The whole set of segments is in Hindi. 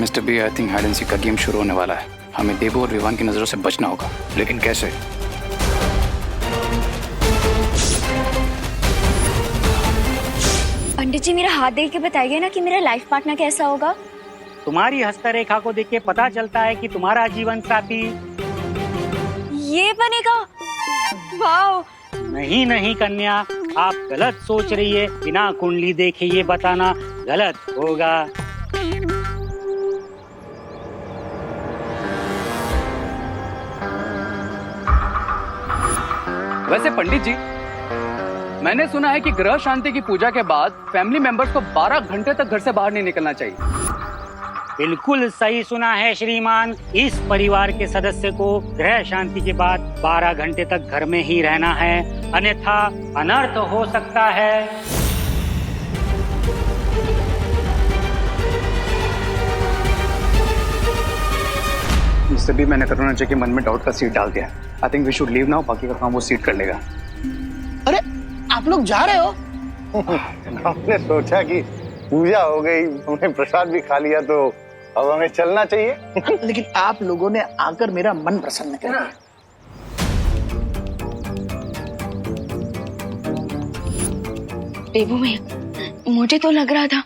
Mister B, I think hide and seek का गेम शुरू होने वाला है। हमें देबू और विवान की नजरों से बचना होगा, लेकिन कैसे? पंडित जी, मेरा हाथ देख के बताइए ना कि मेरा लाइफ पार्टनर कैसा होगा। तुम्हारी हस्तरेखा को देख के पता चलता है कि तुम्हारा जीवन साथी ये बनेगा। वाह। नहीं नहीं कन्या, आप गलत सोच रही है। बिना कुंडली देखे ये बताना गलत होगा। वैसे पंडित जी, मैंने सुना है कि ग्रह शांति की पूजा के बाद फैमिली मेंबर्स को 12 घंटे तक घर से बाहर नहीं निकलना चाहिए। बिल्कुल सही सुना है श्रीमान। इस परिवार के सदस्य को ग्रह शांति के बाद 12 घंटे तक घर में ही रहना है, अन्यथा अनर्थ हो सकता है। इससे भी मैंने करुणा जी के मन में डाउट का सीड डाल दिया। I think we should leave now, बाकी का काम वो सीड कर लेगा। अरे आप लोग जा रहे हो? हमने सोचा कि पूजा हो गई, हमने प्रसाद भी खा लिया, तो अब हमें चलना चाहिए। लेकिन आप लोगों ने आकर मेरा मन प्रसन्न कर दिया। देबू में मुझे तो लग रहा था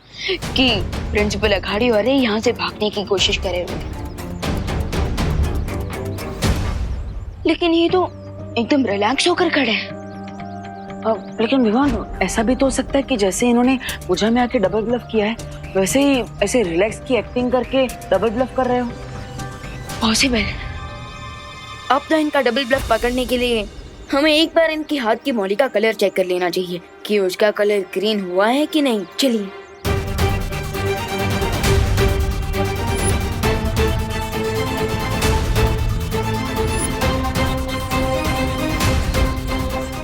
कि प्रिंसिपल अघाड़ी वाले यहाँ से भागने की कोशिश करे होंगे, लेकिन ये तो एकदम रिलैक्स होकर खड़े हैं। लेकिन विवान, ऐसा भी तो हो सकता है कि जैसे इन्होंने पूजा में आके डबल ब्लफ किया है, वैसे ही ऐसे रिलैक्स की एक्टिंग करके डबल ब्लफ कर रहे हो। पॉसिबल। अब तो इनका डबल ब्लफ पकड़ने के लिए हमें एक बार इनके हाथ की मौली का कलर चेक कर लेना चाहिए कि उसका कलर ग्रीन हुआ है कि नहीं। चलिए।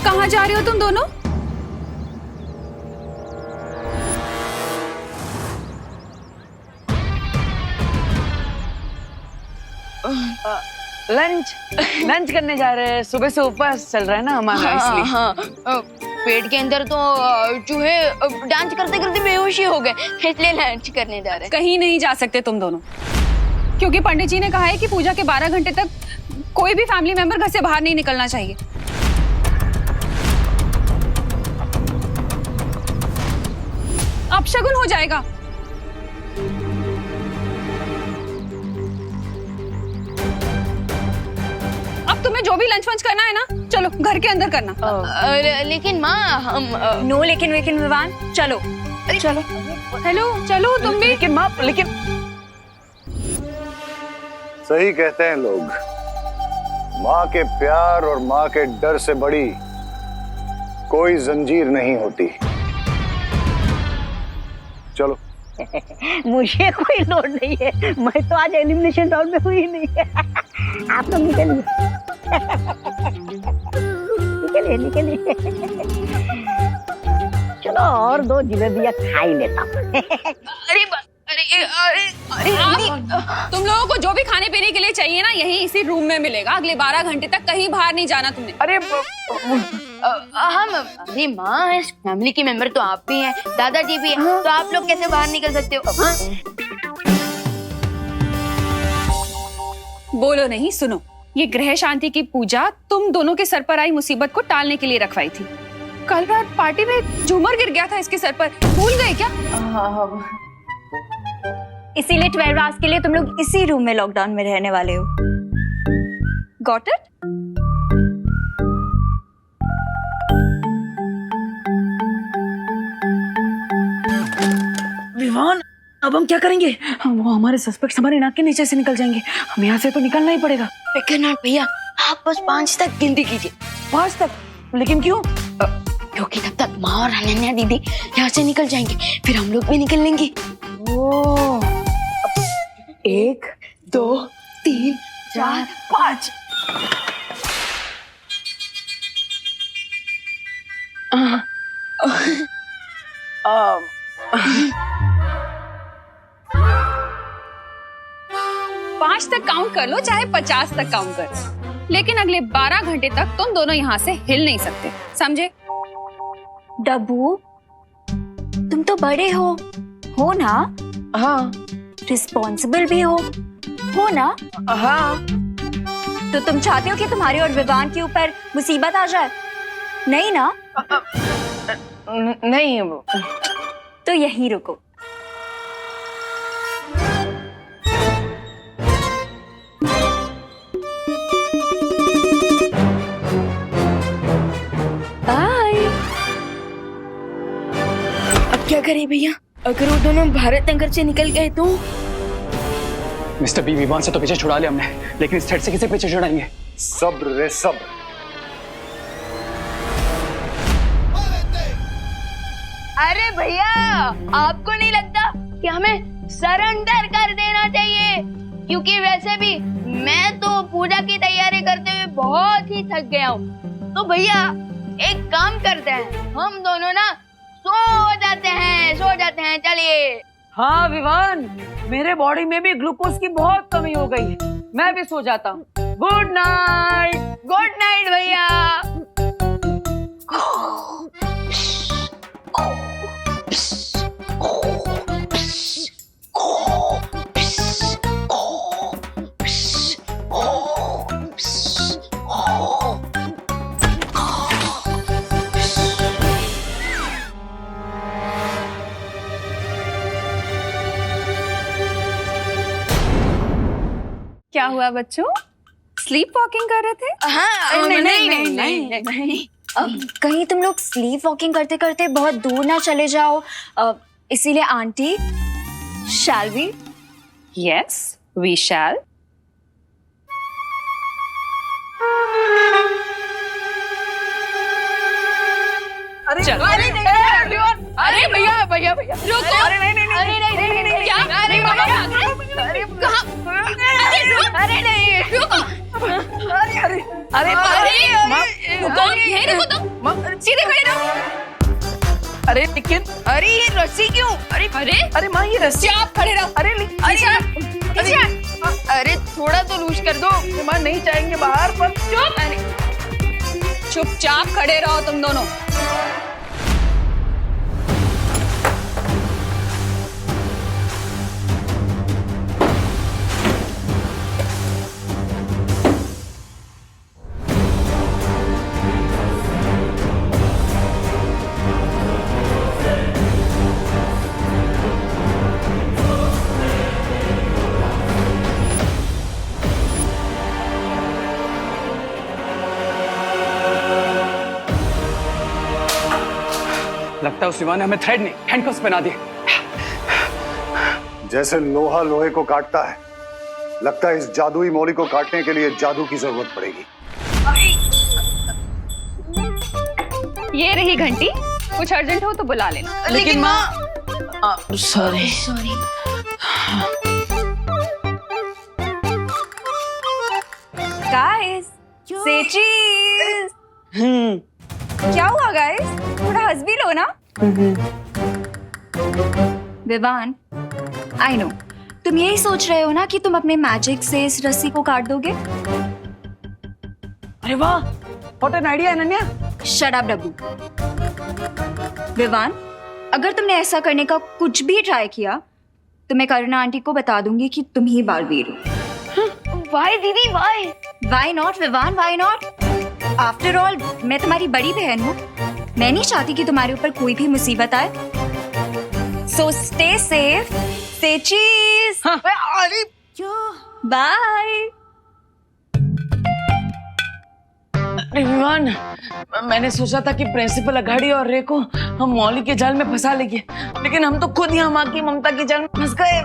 कहाँ जा रहे हो तुम दोनों? लंच करने जा रहे हैं। सुबह से उपवास चल रहा है ना हमारा, इसलिए। हाँ, पेट के अंदर तो चूहे डांस करते करते बेहोशी हो गए, इसलिए लंच करने जा रहे हैं। कहीं नहीं जा सकते तुम दोनों, क्योंकि पंडित जी ने कहा है कि पूजा के 12 घंटे तक कोई भी फैमिली मेंबर घर से बाहर नहीं निकलना चाहिए। अपशगुन हो जाएगा। अब तुम्हें जो भी लंच वंच करना है ना, चलो घर के अंदर करना। लेकिन माँ हम नो लेकिन विवान, चलो चलो। हेलो, चलो तुम भी। लेकिन माँ, लेकिन सही कहते हैं लोग, माँ के प्यार और माँ के डर से बड़ी कोई जंजीर नहीं होती। चलो। मुझे कोई लोड नहीं है, मैं तो आज एलिमिनेशन राउंड में हुई नहीं है। आप लोग निकलिए निकलिए निकलिए। चलो और 2 जिलेबियाँ खा ही लेता हूँ। अरे तुम लोगों को जो भी खाने पीने के लिए चाहिए ना, यहीं इसी रूम में मिलेगा। अगले 12 घंटे तक कहीं बाहर नहीं जाना तुमने। अरे अरे माँ, इस फैमिली के मेंबर तो आप भी हैं, दादाजी भी हैं, तो आप लोग कैसे बाहर निकल सकते हो? बोलो नहीं, सुनो। ये ग्रह शांति की पूजा तुम दोनों के सर पर आई मुसीबत को टालने के लिए रखवाई थी। कल रात पार्टी में झूमर गिर गया था इसके सर पर, भूल गए क्या? इसीलिए 12 आवर्स के लिए तुम लोग इसी रूम में लॉकडाउन में रहने वाले हो। Got it? विवान, अब हम क्या करेंगे? वो हमारे सस्पेक्ट्स हमारे नाक के नीचे से निकल जाएंगे। हम यहाँ से तो निकलना ही पड़ेगा। विक्रनाथ भैया, आप बस 5 तक गिनती कीजिए। 5 तक? लेकिन क्यों? क्योंकि तब तक माँ और अनन्या दीदी यहाँ से निकल जाएंगे, फिर हम लोग भी निकल लेंगे। ओ, 1 2 3 4 5। पांच तक काउंट कर लो, चाहे 50 तक काउंट कर लो, लेकिन अगले 12 घंटे तक तुम दोनों यहाँ से हिल नहीं सकते, समझे? डब्बू, तुम तो बड़े हो ना? हाँ, रिस्पॉन्सिबल भी हो ना? हाँ। तो तुम चाहते हो कि तुम्हारे और विवान के ऊपर मुसीबत आ जाए? नहीं ना? नहीं। तो यहीं रुको। बाय। अब क्या करें भैया? अगर वो दोनों भारत नगर से निकल गए तो? मिस्टर बी, विवान से तो पीछे छुड़ा लिया हमने, लेकिन इस थ्रेड से किसे पीछे छुड़ाएंगे? सब्र रे सब्र। अरे भैया, आपको नहीं लगता कि हमें सरेंडर कर देना चाहिए? क्योंकि वैसे भी मैं तो पूजा की तैयारी करते हुए बहुत ही थक गया हूँ। तो भैया एक काम करते हैं, हम दोनों ना सो जाते हैं, चलिए। हाँ विवान, मेरे बॉडी में भी ग्लूकोज की बहुत कमी हो गई है, मैं भी सो जाता हूँ। Good night. गुड नाइट भैया। क्या हुआ बच्चों? स्लीप वॉकिंग कर रहे थे? हाँ, नहीं। कहीं तुम लोग स्लीप वॉकिंग करते करते बहुत दूर ना चले जाओ, इसीलिए aunty, shall we? Yes, we shall. चलो। अरे भैया रुको। अरे नहीं क्या? अरे कहाँ? अरे नहीं रुको। अरे रुको, यहीं रुको तुम, सीधे खड़े रहो। अरे लेकिन, अरे ये रस्सी क्यों? अरे माँ ये रस्सी। आप खड़े रहो। अरे थोड़ा तो लूज कर दो। माँ नहीं जाएंगे बाहर पर। चुपचाप खड़े रहो तुम दोनों। लगता है उस विवान ने हमें थ्रेड नहीं, हैंडकफ्स पहना दिए। जैसे लोहा लोहे को काटता है, लगता है इस जादुई मौली को काटने के लिए जादू की जरूरत पड़ेगी। ये रही घंटी, कुछ अर्जेंट हो तो बुला लेना। लेकिन माँ, सॉरी। गाइस, से चीज। क्या हुआ गाइस? थोड़ा हंस भी लो ना। विवान, आई नो तुम यही सोच रहे हो ना कि तुम अपने मैजिक से इस रस्सी को काट दोगे। अरे वाह, what an idea Ananya. Shut up Dabbu. Vivaan, अगर तुमने ऐसा करने का कुछ भी ट्राई किया तो मैं करुणा आंटी को बता दूंगी कि तुम ही बालवीर हो। वाई दीदी why? Why not Vivaan, why not? After all मैं तुम्हारी बड़ी बहन हूँ, मैं नहीं चाहती कि तुम्हारे ऊपर कोई भी मुसीबत आए। सो स्टे सेफ, से चीज। अरे बाय। अरे विवान, मैंने सोचा था कि प्रिंसिपल अघाड़ी और रे को हम मौली के जाल में फंसा लेंगे, लेकिन हम तो खुद यहाँ माँ की ममता की जाल में फंस गए।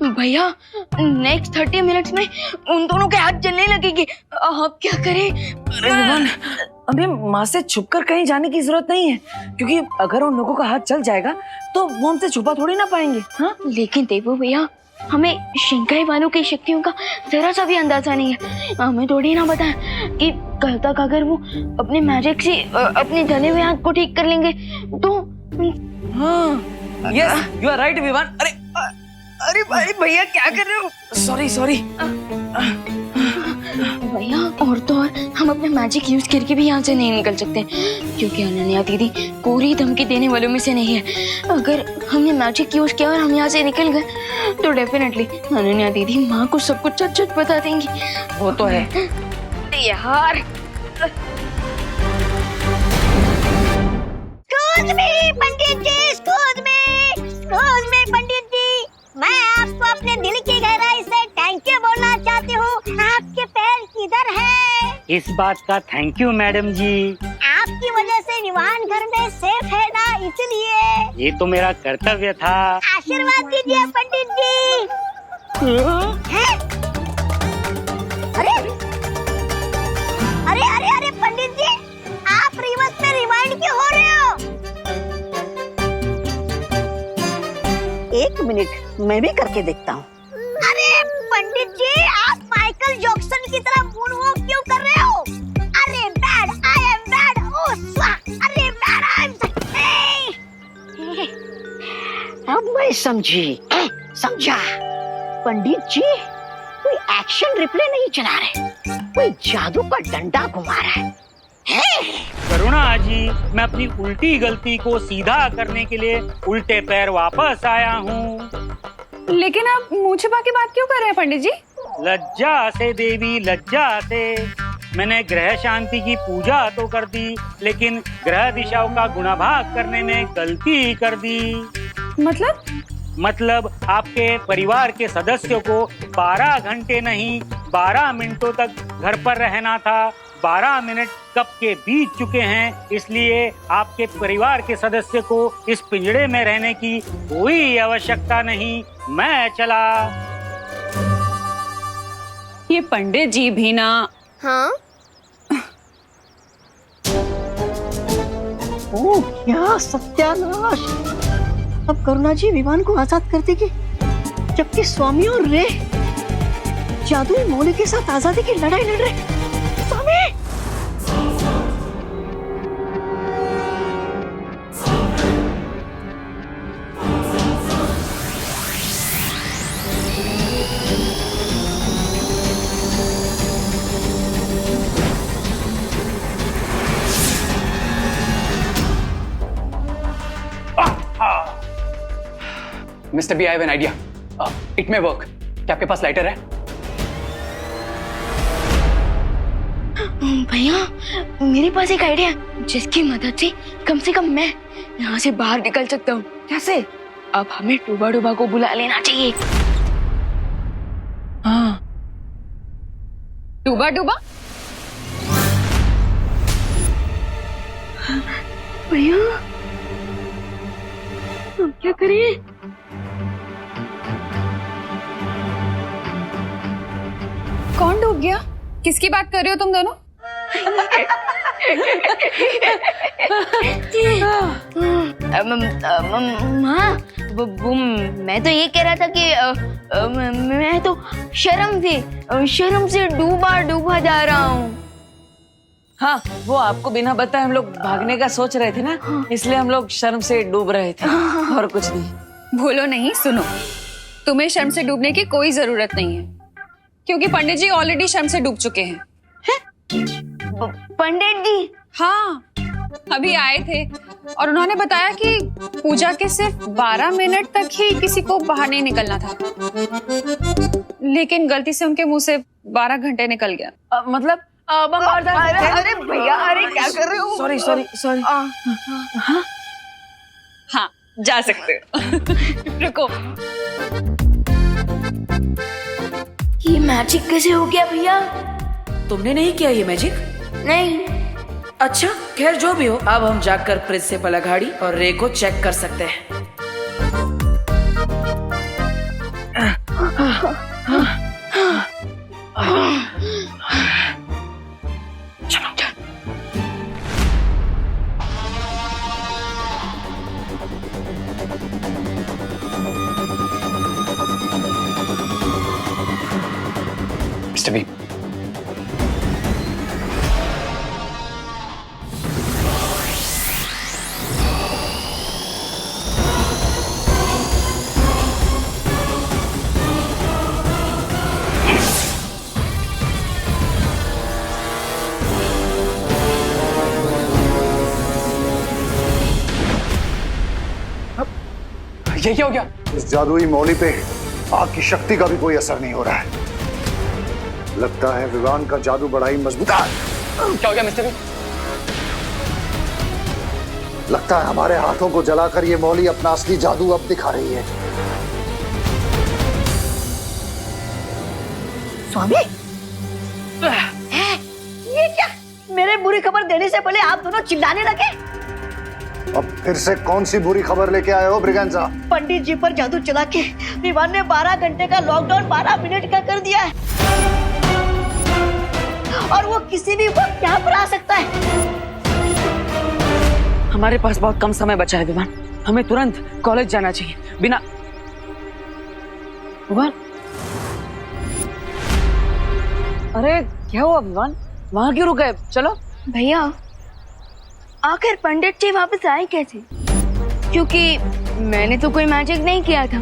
भैया, नेक्स्ट 30 मिनट्स में उन दोनों के हाथ जलने लगेंगे, अब क्या करें? अरे विवान, हमें माँ से छुपकर कहीं जाने की जरूरत नहीं है, क्योंकि अगर उन लोगों का हाथ चल जाएगा तो वो हमसे छुपा थोड़ी ना पाएंगे। हाँ, लेकिन देवो भैया, हमें शिंकाई वालों की शक्तियों का जरा सा भी अंदाजा नहीं है। हमें थोड़ी ना पता है कि कल तक अगर वो अपने मैजिक से अपने जले हुए हाथ को ठीक कर लेंगे तो। हाँ, yes, you are right Vivaan. अरे भाई भैया क्या कर रहे हो? सॉरी। भैया और तो और हम अपने मैजिक यूज करके भी यहाँ से नहीं निकल सकते, क्योंकि अनन्या दीदी पूरी धमकी देने वालों में से नहीं है। अगर हमने मैजिक यूज किया और हम यहाँ से निकल गए तो डेफिनेटली अनन्या दीदी माँ को सब कुछ सच बता देंगी। वो तो है। यार पंडित जी, एक्सक्यूज मी पंडित जी, मैं आपको अपने दिल की गहराई से थैंक यू बोलना चाहती हूँ। आपके पैर किधर है? इस बात का थैंक यू मैडम जी। आपकी वजह से विवान घर में सेफ है ना, इसलिए। ये तो मेरा कर्तव्य था। आशीर्वाद दीजिए पंडित जी। हैं? अरे अरे अरे अरे पंडित जी, आप रिवर्स में रिवाइंड क्यों हो रहे हो? एक मिनट, मैं भी करके देखता हूँ। अरे पंडित जी, आप माइकल जैक्सन की तरह मूनवॉक क्यों कर रहे हो? अरे बैड, आई एम बैड, ओह स्वा, अरे बैड, आई एम अब मैं समझा। पंडित जी कोई एक्शन रिप्ले नहीं चला रहे, कोई जादू का डंडा घुमा रहा है। करुणा जी, मैं अपनी उल्टी गलती को सीधा करने के लिए उल्टे पैर वापस आया हूँ। लेकिन आप मुंह छिपा के बात क्यों कर रहे हैं पंडित जी? लज्जा से देवी, लज्जा से। मैंने ग्रह शांति की पूजा तो कर दी, लेकिन ग्रह दिशाओं का गुणाभाग करने में गलती कर दी। मतलब आपके परिवार के सदस्यों को 12 घंटे नहीं 12 मिनटों तक घर पर रहना था। 12 मिनट कब के बीत चुके हैं, इसलिए आपके परिवार के सदस्य को इस पिंजड़े में रहने की कोई आवश्यकता नहीं। मैं चला। ये पंडित जी भी ना। हाँ ओह क्या सत्यानाश! अब करुणा जी विवान को आजाद कर देगी, जबकि स्वामी और रे जादुई मोले के साथ आजादी की लड़ाई लड़ रहे। स्वामी! Mister B, I have an idea. It may work. क्या आपके पास लाइटर है? भैया मेरे पास एक आइडिया है, जिसकी मदद से कम मैं यहाँ से बाहर निकल सकता हूँ। कैसे? अब हमें डूबा डूबा को बुला लेना चाहिए। हाँ, डूबा डूबा? भैया हम क्या करें? कौन डूब गया? किसकी बात कर रहे हो तुम दोनों? माँ, वो मैं तो ये कह रहा था कि मैं तो शर्म से डूबा जा रहा हूँ। हाँ, वो आपको बिना बताए हम लोग भागने का सोच रहे थे ना, इसलिए हम लोग शर्म से डूब रहे थे, और कुछ नहीं। भूलो नहीं, सुनो, तुम्हें शर्म से डूबने की कोई जरूरत नहीं है, क्योंकि पंडित जी ऑलरेडी शर्म से डूब चुके हैं। पंडित जी? हाँ, अभी आए थे और उन्होंने बताया कि पूजा के सिर्फ 12 मिनट तक ही किसी को बाहर नहीं निकलना था, लेकिन गलती से उनके मुंह से 12 घंटे निकल गया। मतलब अरे भैया, अरे क्या कर रहे हो? सॉरी। हाँ, जा सकते हो। रुको, ये मैजिक कैसे हो गया भैया? तुमने नहीं किया ये मैजिक? नहीं। अच्छा, खैर जो भी हो, अब हम जाकर प्रिंसिपल अघाड़ी और रे को चेक कर सकते हैं। मिस्टर बी, ये क्या हो गया? इस जादुई मौली पे आग की शक्ति का भी कोई असर नहीं हो रहा है। लगता है विवान का जादू बड़ा ही मजबूत है। क्या हो गया मिस्टर बी? लगता है हमारे हाथों को जलाकर ये मौली अपना असली जादू अब दिखा रही है। स्वामी ये क्या? मेरे बुरी खबर देने से पहले आप दोनों चिल्लाने लगे। अब फिर से कौन सी बुरी खबर लेके आए हो ब्रिगेंजा? पंडित जी पर जादू चला के विवान ने 12 घंटे का लॉकडाउन 12 मिनट का कर दिया है और वो किसी भी वक्त यहाँ पर आ सकता है। हमारे पास बहुत कम समय बचा है विवान, हमें तुरंत कॉलेज जाना चाहिए। बिना विवान, अरे क्या हुआ विवान? वहां क्यों रुक गए? चलो। भैया आखिर पंडित जी वापस आए कैसे? क्योंकि मैंने तो कोई मैजिक नहीं किया था।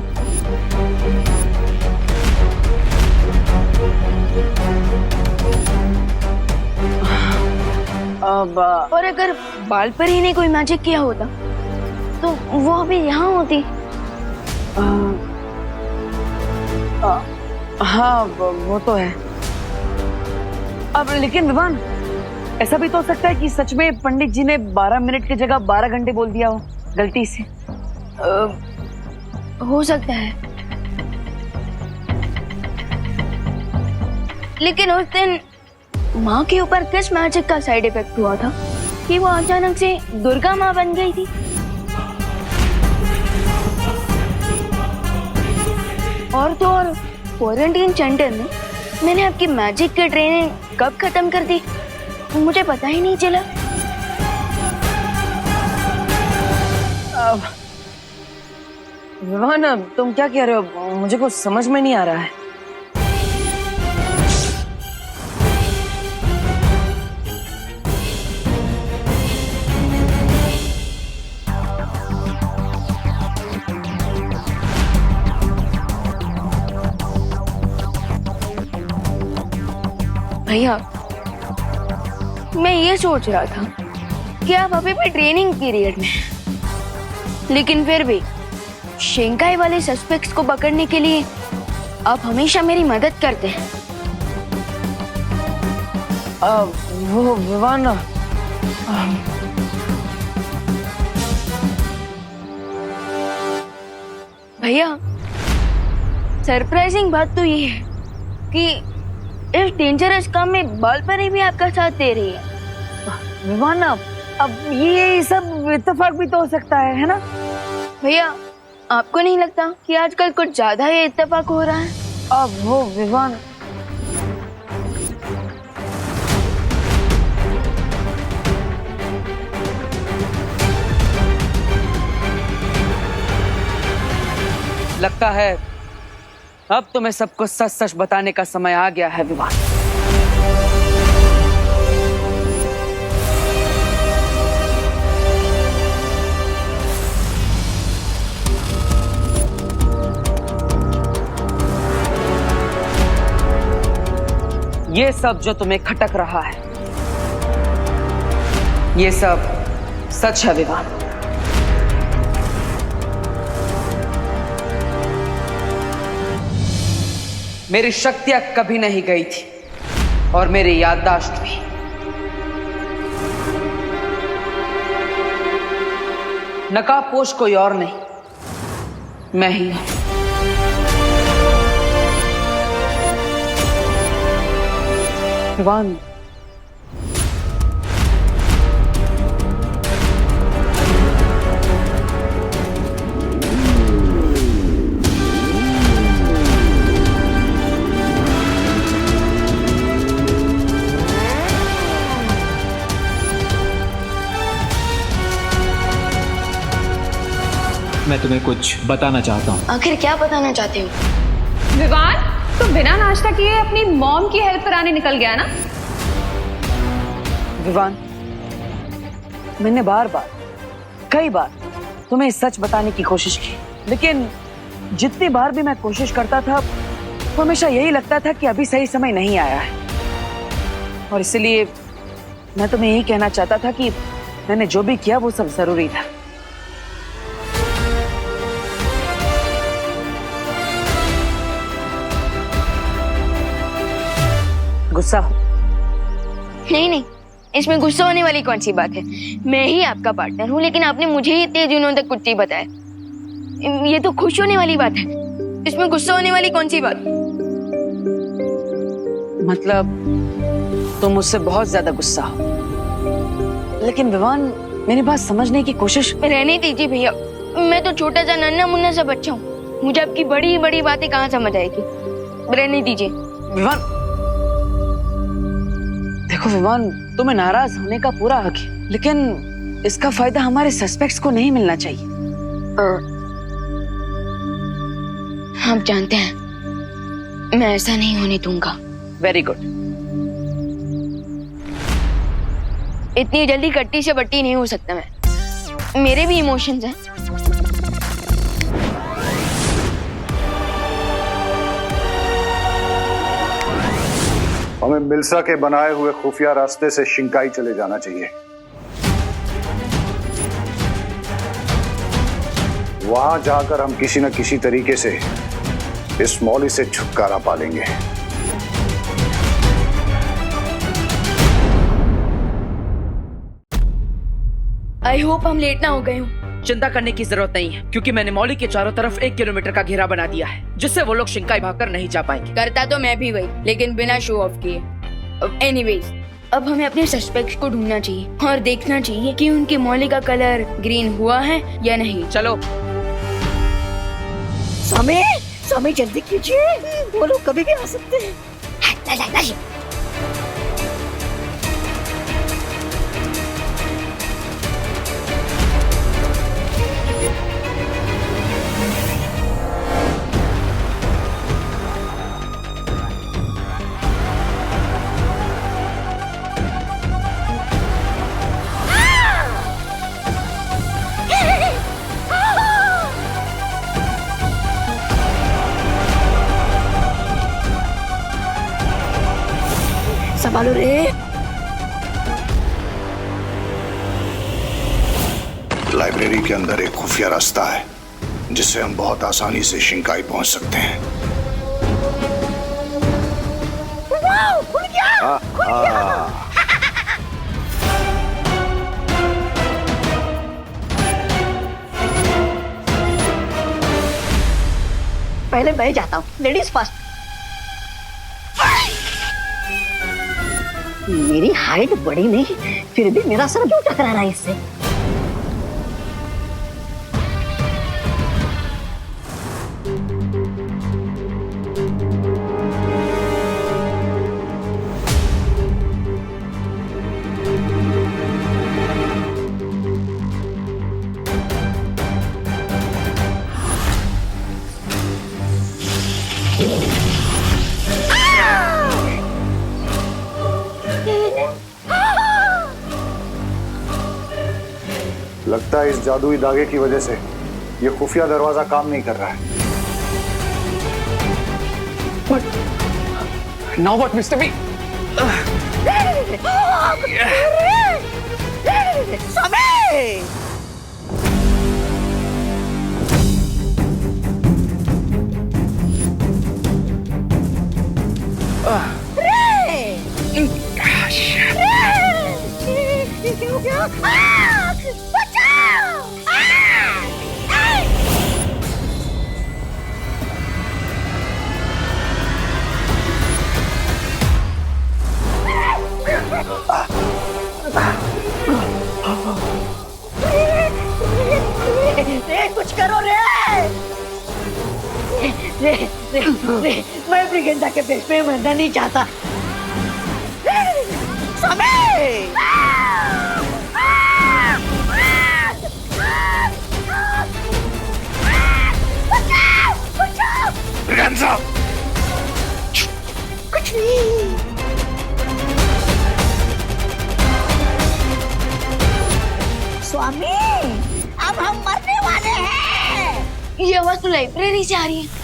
अब और अगर बाल पर ही ने कोई मैजिक किया होता तो वो अभी यहाँ होती। हाँ वो तो है। अब लेकिन विवान, ऐसा भी तो हो सकता है कि सच में पंडित जी ने 12 मिनट की जगह 12 घंटे बोल दिया हो गलती से। हो सकता है, लेकिन उस दिन माँ के ऊपर किस मैजिक का साइड इफेक्ट हुआ था कि वो अचानक से दुर्गा माँ बन गई थी? और तो और क्वारंटीन सेंटर में मैंने आपकी मैजिक की ट्रेनिंग कब खत्म कर दी मुझे पता ही नहीं चला। विवान, तुम क्या कह रहे हो? मुझे कुछ समझ में नहीं आ रहा है। भैया मैं ये सोच रहा था कि आप अभी भी ट्रेनिंग पीरियड में हैं, लेकिन फिर भी शिंकाई वाले सस्पेक्ट्स को पकड़ने के लिए आप हमेशा मेरी मदद करते हैं। वो विवान, भैया सरप्राइजिंग बात तो ये है कि इस डेंजरस काम में बाल परी भी आपका साथ दे रही है। विवान, अब ये सब इत्तेफाक भी तो हो सकता है ना? भैया आपको नहीं लगता कि आजकल कुछ ज्यादा ही इत्तेफाक हो रहा है? अब वो विवान, लगता है अब तुम्हें सबको सच सच बताने का समय आ गया है विवान। ये सब जो तुम्हें खटक रहा है, ये सब सच है विवान। मेरी शक्तियां कभी नहीं गई थी और मेरी याददाश्त भी। नकाबपोश कोई और नहीं, मैं ही हूं। विवान, मैं तुम्हें कुछ बताना चाहता हूँ। आखिर क्या बताना चाहते हो? विवान, तो बिना नाश्ता किए अपनी मॉम की हेल्प कराने निकल गया ना? विवान, मैंने बार बार, कई बार तुम्हें सच बताने की कोशिश की, लेकिन जितनी बार भी मैं कोशिश करता था वो हमेशा यही लगता था कि अभी सही समय नहीं आया है। और इसलिए मैं तुम्हें यही कहना चाहता था कि मैंने जो भी किया वो सब जरूरी था। गुस्सा हो। नहीं नहीं, इसमें गुस्सा होने वाली कौन सी बात है? मैं ही आपका पार्टनर हूँ, लेकिन आपने मुझे ही इतने दिनों तक कुछ नहीं बताया। ये तो खुश होने वाली बात है, इसमें गुस्सा होने वाली कौन सी बात? मतलब तुम मुझसे बहुत ज्यादा गुस्सा हो। लेकिन विवान, मेरी बात समझने की कोशिश। रहने दीजिए भैया, मैं तो छोटा सा नन्हा मुन्ना सा बच्चा हूँ, मुझे आपकी बड़ी बड़ी बातें कहाँ समझ आएगी। रहने दीजिए। विवान, देखो विवान, तुम्हें नाराज होने का पूरा हक है, लेकिन इसका फायदा हमारे सस्पेक्ट्स को नहीं मिलना चाहिए। आप जानते हैं मैं ऐसा नहीं होने दूंगा। Very good. इतनी जल्दी कट्टी से बट्टी नहीं हो सकता मैं, मेरे भी इमोशंस हैं। हमें मिल्सा के बनाए हुए खुफिया रास्ते से शिंकाई चले जाना चाहिए। वहां जाकर हम किसी न किसी तरीके से इस मौली से छुटकारा पा लेंगे। आई होप हम लेट ना हो गए हूँ। चिंता करने की जरूरत नहीं है, क्योंकि मैंने मौली के चारों तरफ 1 किलोमीटर का घेरा बना दिया है, जिससे वो लोग शिंकाई भागकर नहीं जा पाएंगे। करता तो मैं भी वही, लेकिन बिना शो ऑफ किए। एनीवेज, अब हमें अपने सस्पेक्ट्स को ढूंढना चाहिए और देखना चाहिए कि उनके मौली का कलर ग्रीन हुआ है या नहीं। चलो। स्वामी, स्वामी जल्दी कीजिए, वो लोग कभी भी आ सकते हैं। संभालो रे। लाइब्रेरी के अंदर एक खुफिया रास्ता है, जिससे हम बहुत आसानी से शिंकाई पहुंच सकते हैं। खुल गया, खुल गया। पहले मैं जाता हूँ, लेडीज फर्स्ट। मेरी हाइट बड़ी नहीं, फिर भी मेरा सर क्यों टकरा रहा है इससे? लगता है इस जादुई धागे की वजह से ये खुफिया दरवाजा काम नहीं कर रहा है। Now what, Mr. B? समय। कुछ करो रे। रे, रे, रे, मैं ब्रिगेंडा के पेश में मरना नहीं चाहता। समय। ब्रिगेंडा। कुछ नहीं। स्वामी, अब हम मरने वाले हैं। ये आवाज तो लाइब्रेरी से आ रही है।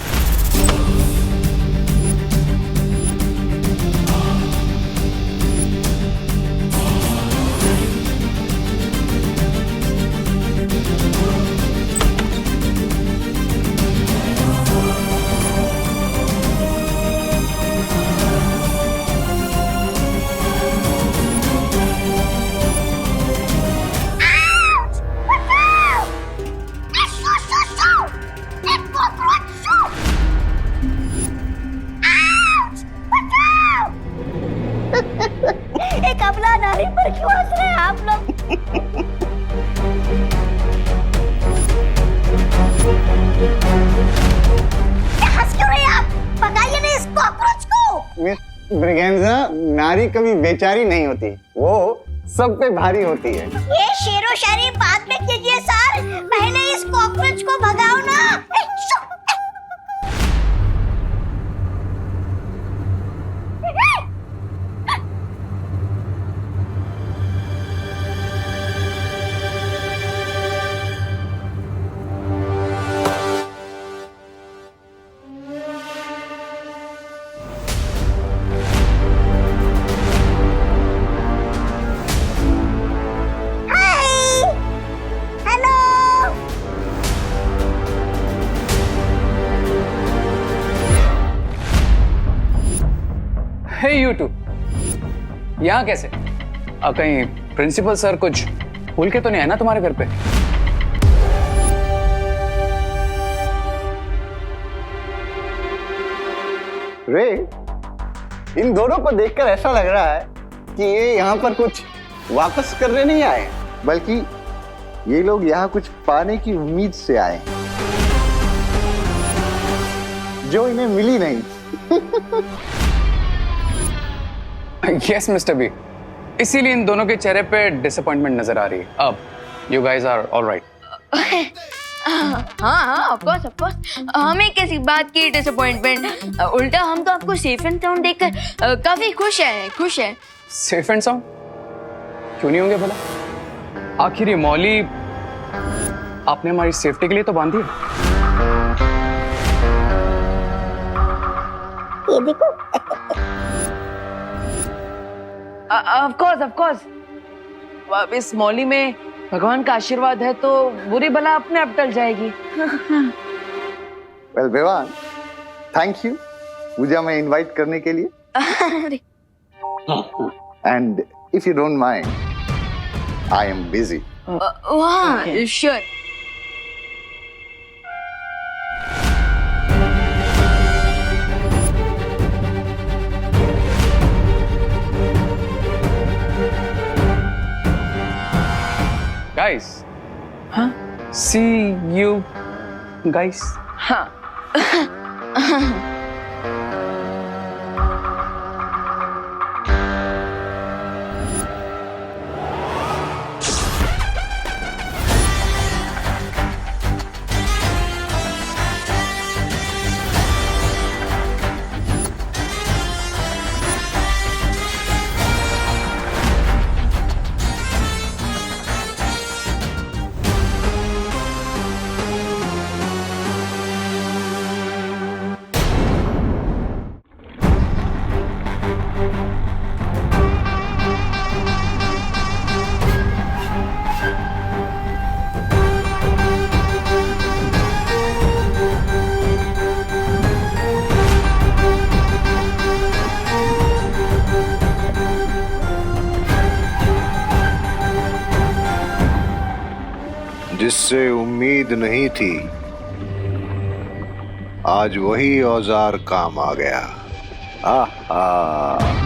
मिस ब्रिगेंजा, नारी कभी बेचारी नहीं होती, वो सब पे भारी होती है। ये शेरो शायरी बाद में कीजिए सर, पहले इस कॉकरोच को भगाओ ना। हे यू टू, यहाँ कैसे? कहीं प्रिंसिपल सर कुछ भूल के तो नहीं है ना तुम्हारे घर पे? रे, इन दोनों को देखकर ऐसा लग रहा है कि ये यहाँ पर कुछ वापस करने नहीं आए, बल्कि ये लोग यहाँ कुछ पाने की उम्मीद से आए जो इन्हें मिली नहीं। यस मिस्टर बी, इसीलिए इन दोनों के चेहरे पे डिसअपॉइंटमेंट नजर आ रही है। अब यू गाइस आर ऑलराइट। हाँ ऑफ कोर्स हमें किसी बात की डिसअपॉइंटमेंट, उल्टा हम तो आपको सेफ एंड साउंड देखकर काफी खुश हैं। सेफ एंड साउंड क्यों नहीं होंगे भला? आखिर ये मौली आपने हमारी सेफ्टी के लिए तो बांधी है। ये देखो। ऑफ कोर्स अब इस मौली में भगवान का आशीर्वाद है तो बुरी बला अपने आप टल जाएगी। वेल विवान, थैंक यू मुझे हमें इनवाइट करने के लिए। And if you don't mind, I am busy. Sure. Guys, huh? See you guys. हाँ। जिससे उम्मीद नहीं थी, आज वही औजार काम आ गया। आहा।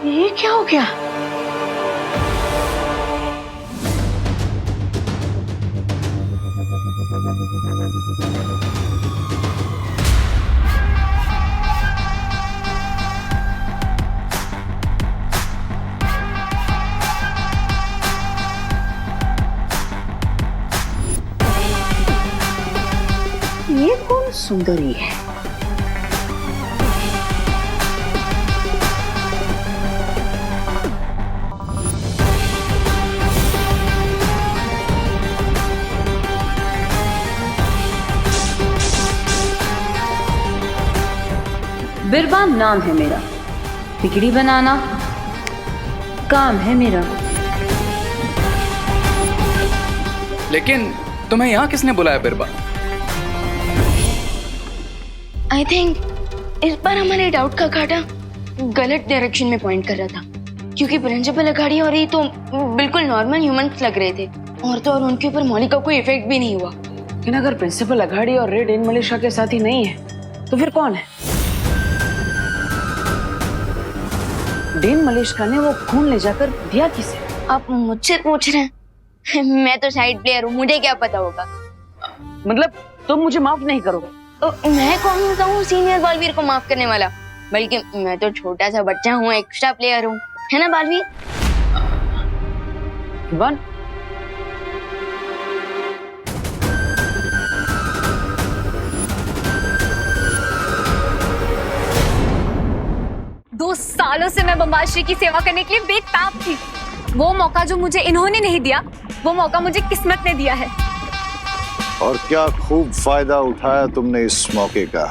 ये क्या हो गया? ये कौन सुंदरी है? बिरबाम नाम है मेरा, बिगड़ी बनाना काम है मेरा। लेकिन तुम्हें यहाँ किसने बुलाया बिरबा? आई थिंक इस बार हमारे डाउट का कांटा गलत डायरेक्शन में पॉइंट कर रहा था, क्योंकि प्रिंसिपल अघाड़ी और ये तो बिल्कुल नॉर्मल ह्यूमंस लग रहे थे, और तो और उनके ऊपर मौलिक का कोई इफेक्ट भी नहीं हुआ। लेकिन अगर प्रिंसिपल अघाड़ी और रे डेन मलिशा के साथ ही नहीं है तो फिर कौन है? डेन मलिशा ने वो खून ले जाकर दिया किसे? आप मुझसे पूछ रहे हैं? मैं तो साइड प्लेयर हूँ, मुझे क्या पता होगा। मतलब तुम मुझे माफ नहीं करोगे? तो मैं कौन होता हूँ सीनियर बालवीर को माफ करने वाला? बल्कि मैं तो छोटा सा बच्चा हूँ, एक्स्ट्रा प्लेयर हूँ, है ना बालवीर? विवान, दो सालों से मैं बम्बाश्री की सेवा करने के लिए बेताब थी। वो मौका जो मुझे इन्होंने नहीं दिया, वो मौका मुझे किस्मत ने दिया है। और क्या खूब फायदा उठाया तुमने इस मौके का।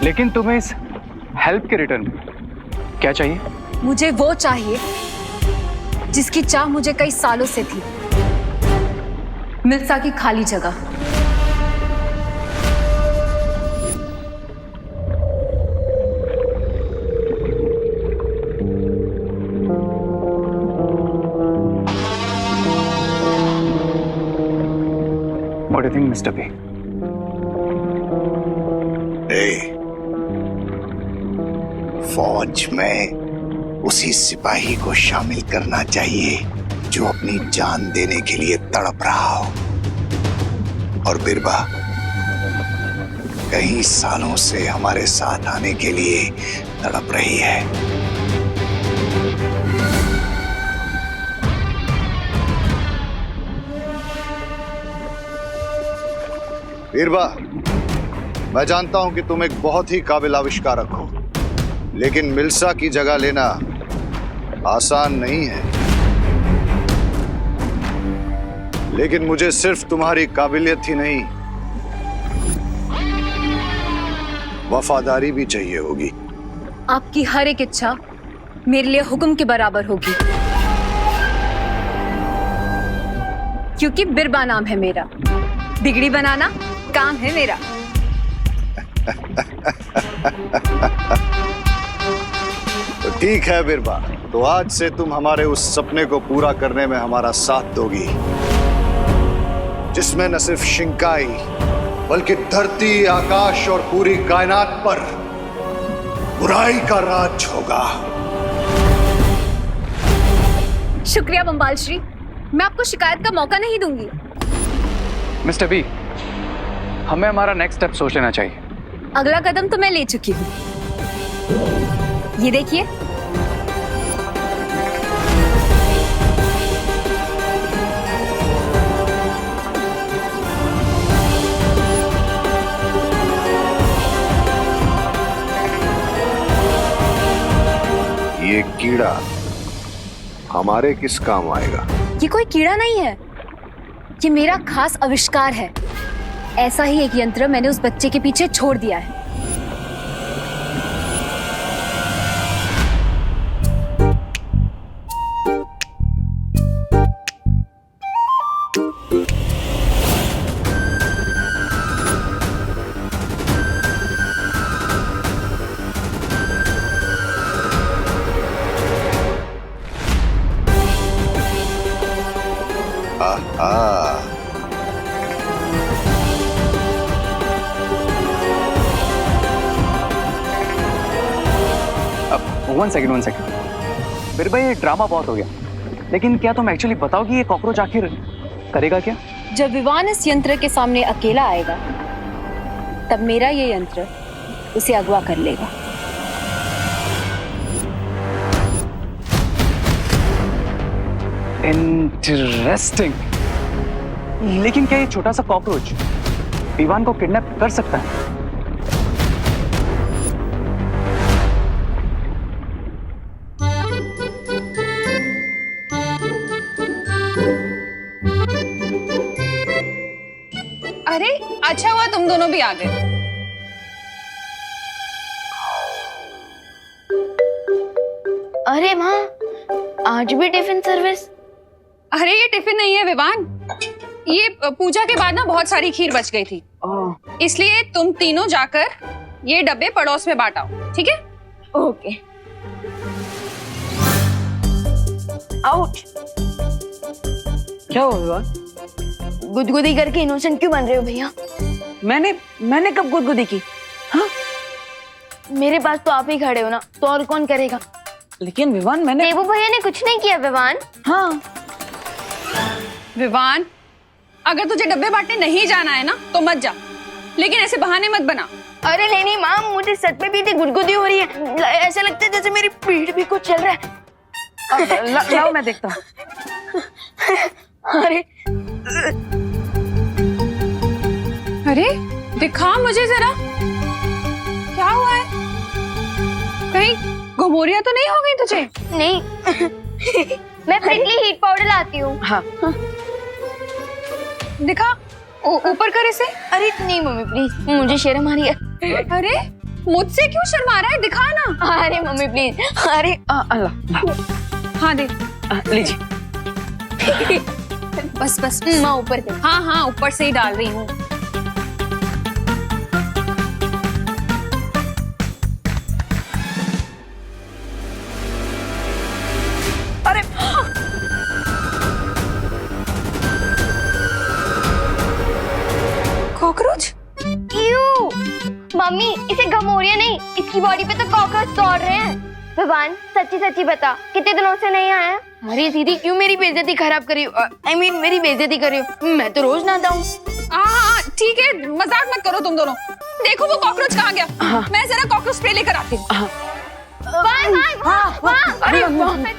लेकिन तुम्हें इस हेल्प के रिटर्न में क्या चाहिए? मुझे वो चाहिए जिसकी चाह मुझे कई सालों से थी, मिल्सा की खाली जगह। What do you think, Mr. B? फौज में उसी सिपाही को शामिल करना चाहिए जो अपनी जान देने के लिए तड़प रहा हो। और बिरबा कई सालों से हमारे साथ आने के लिए तड़प रही है। बिरबा, मैं जानता हूं कि तुम एक बहुत ही काबिल आविष्कारक हो, लेकिन मिल्सा की जगह लेना आसान नहीं है। लेकिन मुझे सिर्फ तुम्हारी काबिलियत ही नहीं, वफादारी भी चाहिए होगी। आपकी हर एक इच्छा मेरे लिए हुक्म के बराबर होगी, क्योंकि बिरबा नाम है मेरा। बिगड़ी बनाना काम है मेरा। तो ठीक है बिरबा, तो आज से तुम हमारे उस सपने को पूरा करने में हमारा साथ दोगी, जिसमें न सिर्फ शिंकाई बल्कि धरती, आकाश और पूरी कायनात पर बुराई का राज होगा। शुक्रिया बम्बाल श्री, मैं आपको शिकायत का मौका नहीं दूंगी। मिस्टर बी, हमें हमारा नेक्स्ट स्टेप सोच लेना चाहिए। अगला कदम तो मैं ले चुकी हूँ, ये देखिए। ये कीड़ा हमारे किस काम आएगा? ये कोई कीड़ा नहीं है, ये मेरा खास आविष्कार है। ऐसा ही एक यंत्र मैंने उस बच्चे के पीछे छोड़ दिया है। One second. बिरबा, ये ड्रामा बहुत हो गया, लेकिन क्या तुम एक्चुअली बताओगी ये कॉकरोच आखिर करेगा क्या? जब विवान इस यंत्र के सामने अकेला आएगा, तब मेरा ये यंत्र उसे अगवा कर लेगा। इंटरेस्टिंग। लेकिन क्या ये छोटा सा कॉकरोच विवान को किडनैप कर सकता है? अरे अच्छा हुआ तुम दोनों भी आ गए। अरे माँ, आज भी टिफिन सर्विस? अरे ये टिफिन नहीं है विवान, ये पूजा के बाद ना बहुत सारी खीर बच गई थी, इसलिए तुम तीनों जाकर ये डब्बे पड़ोस में बांटाओ, ठीक है? ओके। आउट। क्या हुआ विवान? गुदगुदी करके इनोसेंट क्यों बन रहे हो भैया? मैंने कब गुदगुदी की? हाँ? मेरे पास तो आप ही खड़े हो ना, तो और कौन करेगा? लेकिन विवान मैंने देवू भैया ने कुछ नहीं किया विवान। हाँ विवान, अगर तुझे डब्बे बांटने नहीं जाना है ना तो मत जा, लेकिन ऐसे बहाने मत बना। अरे नहीं नहीं माँ, मुझे सच में भी इतनी गुदगुदी हो रही है, ऐसा लगता है जैसे मेरी पीठ भी कुछ चल रहा है। लाओ मैं देखता हूँ। अरे अरे दिखा मुझे जरा, क्या हुआ है? कहीं घुमोरियां तो नहीं हो गई तुझे? नहीं मैं फ्रेंडली हीट पाउडर लाती हूँ। हाँ दिखा, ऊपर कर इसे। अरे नहीं मम्मी प्लीज, मुझे शर्म आ रही है। अरे मुझसे क्यों शर्मा रहा है, दिखा ना। अरे मम्मी प्लीज, अरे अल्लाह। हाँ दे, लीजिए। बस बस माँ ऊपर दे। हाँ हाँ ऊपर से ही डाल रही हूँ। अरे कॉकरोच? क्यों मम्मी, इसे घमोरिया नहीं, इसकी बॉडी पे तो कॉकरोच दौड़ रहे हैं। भगवान सच्ची सच्ची बता, कितने दिनों से नहीं आया? अरे दीदी क्यों मेरी बेइज्जती खराब करी हो? I mean, मेरी बेइज्जती करी हो, मैं तो रोज नहाता हूँ। हाँ ठीक है, मजाक मत करो तुम दोनों। देखो वो कॉकरोच कहाँ गया। मैं जरा कॉकरोच स्प्रे लेकर आती हूँ। अरे कहाँ है?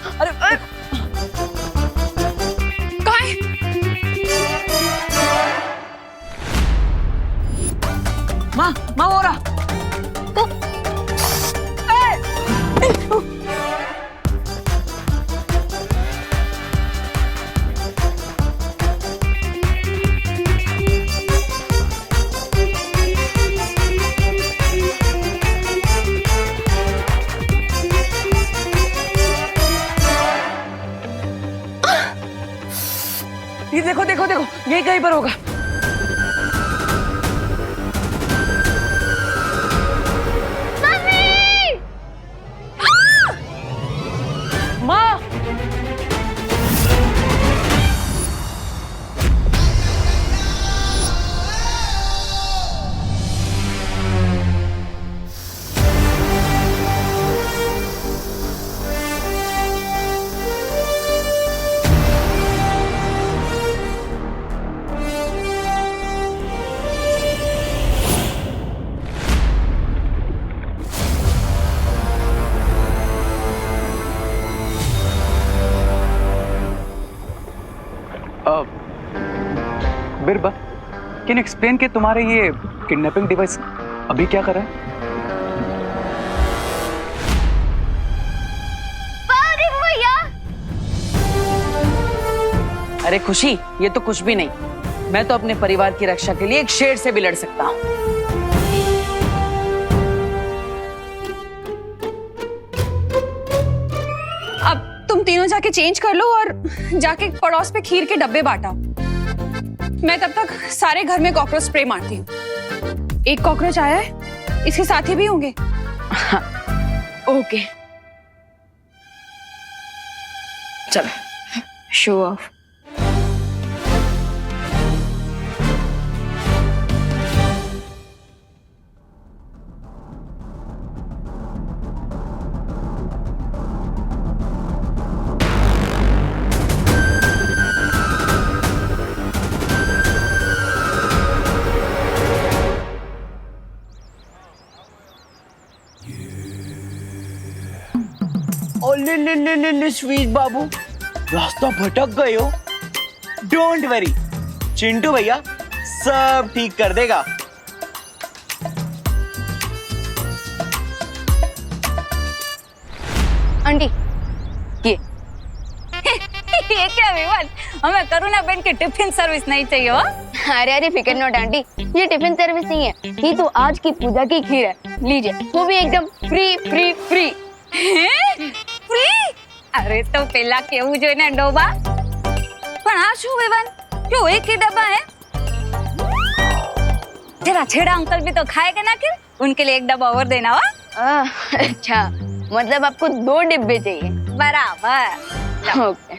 माँ हो रहा। ये देखो देखो देखो, यही कहीं पर होगा। माँ बिरबा, कैन एक्सप्लेन कि तुम्हारे ये किडनैपिंग डिवाइस अभी क्या कर रहा है? अरे खुशी, ये तो कुछ भी नहीं। मैं तो अपने परिवार की रक्षा के लिए एक शेर से भी लड़ सकता हूँ। अब तुम तीनों जाके चेंज कर लो और जाके पड़ोस पे खीर के डब्बे बांटा। मैं तब तक सारे घर में कॉकरोच स्प्रे मारती हूँ। एक कॉकरोच आया है, इसके साथी भी होंगे। ओके चलो शो ऑफ। ले स्वीट बाबू, रास्ता भटक गए हो। डोंट वरी, चिंटू भैया सब ठीक कर देगा। आंटी ये ये क्या विवाद, हमें करुणा बहन की टिफिन सर्विस नहीं चाहिए हो? अरे अरे फिकर नॉट आंटी, ये टिफिन सर्विस नहीं है, ये तो आज की पूजा की खीर है। लीजिए, वो भी एकदम फ्री फ्री फ्री। फ्री? अरे तो पेला केवू जो ने डोबा। પણ આ શું વિવાન क्यों एक ही डब्बा है जरा छेड़ा अंकल भी तो खाएगा ना कि उनके लिए एक डब्बा और देना हो अच्छा मतलब आपको 2 डिब्बे चाहिए। बराबर ओके।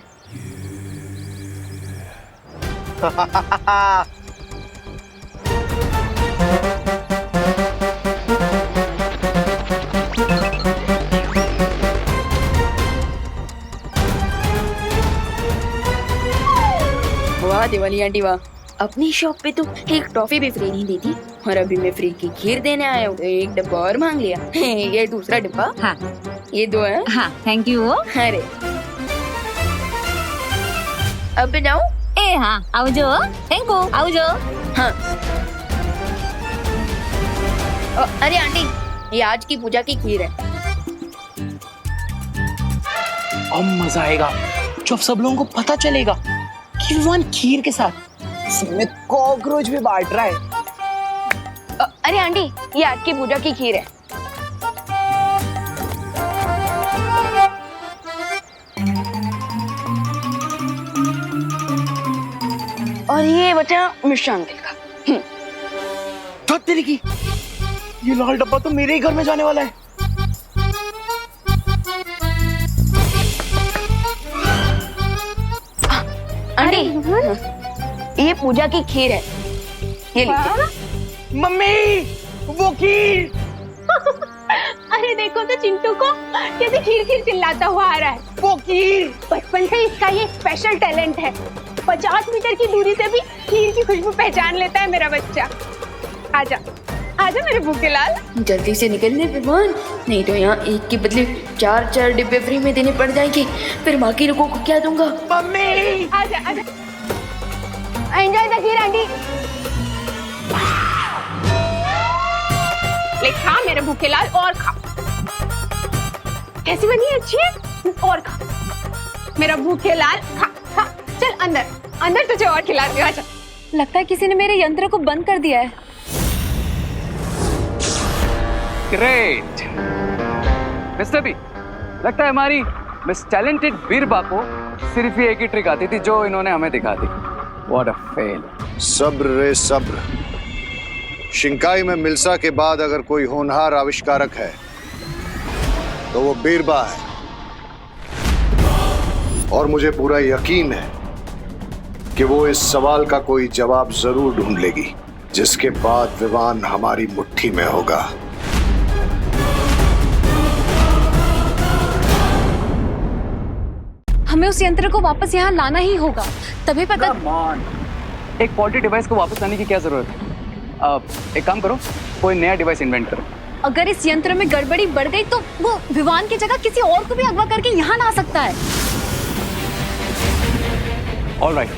वाह दिवाली आंटी वाह, अपनी शॉप पे तो एक टॉफी भी फ्री नहीं देती और अभी मैं फ्री की खीर देने आया हूँ तो एक डब्बा और मांग लिया। ये दूसरा डब्बा। हाँ ये 2 है। हाँ थैंक यू अरे अब बनाओ। ए हाँ आवजो थैंक यू आवजो। हाँ अरे आंटी ये आज की पूजा की खीर है। अब मजा आएगा जब सब लोगों को पता चलेगा कि विवान खीर के साथ में कॉकरोच भी बांट रहा है। अरे आंटी ये आज की पूजा की खीर है। और ये बचा मिष्ठान तेल का। तो तेरी की ये लाल डब्बा तो मेरे ही घर में जाने वाला है। आंटी ये पूजा की खीर है, ये लीजिए। मम्मी वो खीर। अरे देखो तो चिंटू को कैसे खीर खीर चिल्लाता हुआ आ रहा है। वो खीर बचपन से इसका ये स्पेशल टैलेंट है, 50 मीटर की दूरी से भी खीर की खुशबू पहचान लेता है मेरा बच्चा। आजा आजा मेरे भूखे लाल। जल्दी से निकलने विवान, नहीं तो यहाँ एक के बदले 4 डिब्बे फ्री में देने पड़ जाएंगे, फिर बाकी लोगों को क्या दूंगा। मम्मी आजा आजा एंजॉय द खीर आंटी। ले खा मेरे भूखे लाल और खा। कैसी बनी है? अच्छी है और खा मेरा भूखे लाल खा खा। चल अंदर अंदर तुझे और खिला दिया। आजा। लगता है किसी ने मेरे यंत्र को बंद कर दिया है। ग्रेट मिस्टर बी, लगता है हमारी मिस टैलेंटेड बीरबा को सिर्फ ये एक ही ट्रिक आती थी जो इन्होंने हमें दिखा दी। What a fail. सब्र रे सब्र। शिंकाई में मिल्सा के बाद अगर कोई होनहार आविष्कारक है तो वो बीरबा है, और मुझे पूरा यकीन है कि वो इस सवाल का कोई जवाब जरूर ढूंढ लेगी, जिसके बाद विवान हमारी मुट्ठी में होगा। हमें उस यंत्र को वापस यहाँ लाना ही होगा, तभी पता। एक फॉल्टी डिवाइस को वापस लाने की क्या जरूरत है? एक काम करो, कोई नया डिवाइस इन्वेंट करो। अगर इस यंत्र में गड़बड़ी बढ़ गई तो वो विवान की जगह किसी और को भी अगवा करके यहाँ ला सकता है। ऑलराइट,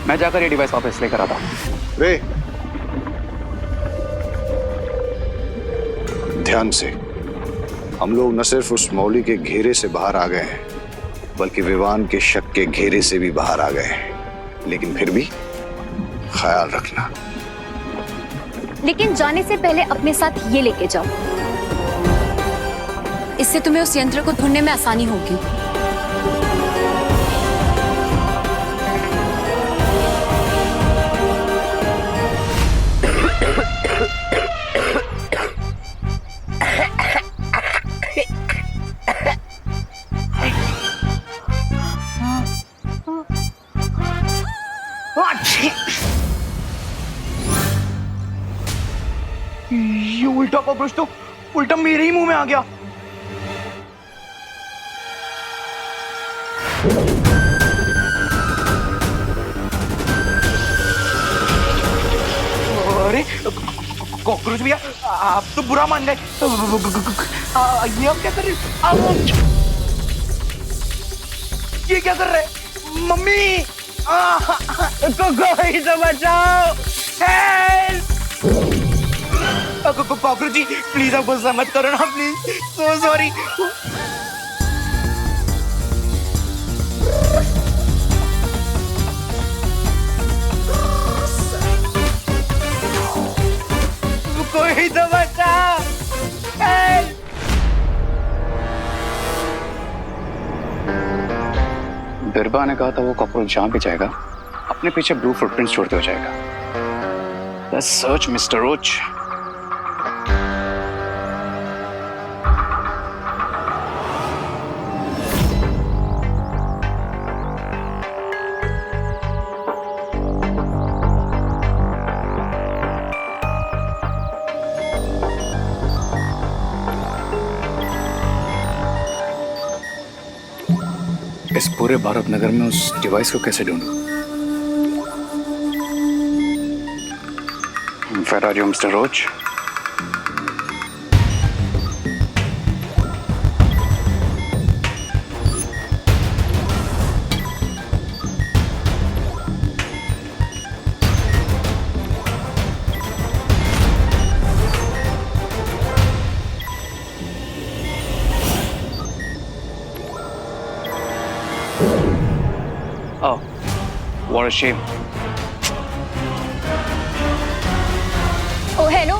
मैं जाकर ये डिवाइस वापस लेकर आता हूँ। रे ध्यान से, हम लोग न सिर्फ उस मौली के घेरे से बाहर आ गए हैं, बल्कि विवान के शक के घेरे से भी बाहर आ गए हैं। लेकिन फिर भी ख्याल रखना। लेकिन जाने से पहले अपने साथ ये लेके जाओ, इससे तुम्हें उस यंत्र को ढूंढने में आसानी होगी। ये उल्टा कॉकरोच तो उल्टा मेरे ही मुंह में आ गया। अरे कॉकरोच भैया, आप तो बुरा मान गए। ये हम क्या कर रहे हैं? ये क्या कर रहे हैं? मम्मी कोई तो बचाओ। हेल्प! कॉकरोच जी प्लीज आप गुस्सा मत करो ना, प्लीज। So sorry. कोई तो बचाओ। बिरबा ने कहा था वो कॉकरोच जहां भी जाएगा अपने पीछे ब्लू फुटप्रिंट्स छोड़ते हो जाएगा। Let's search mister Roach. इस पूरे भारत नगर में उस डिवाइस को कैसे ढूंढूं? Where are you, Mr. Roach? Oh, what a shame. Oh hello,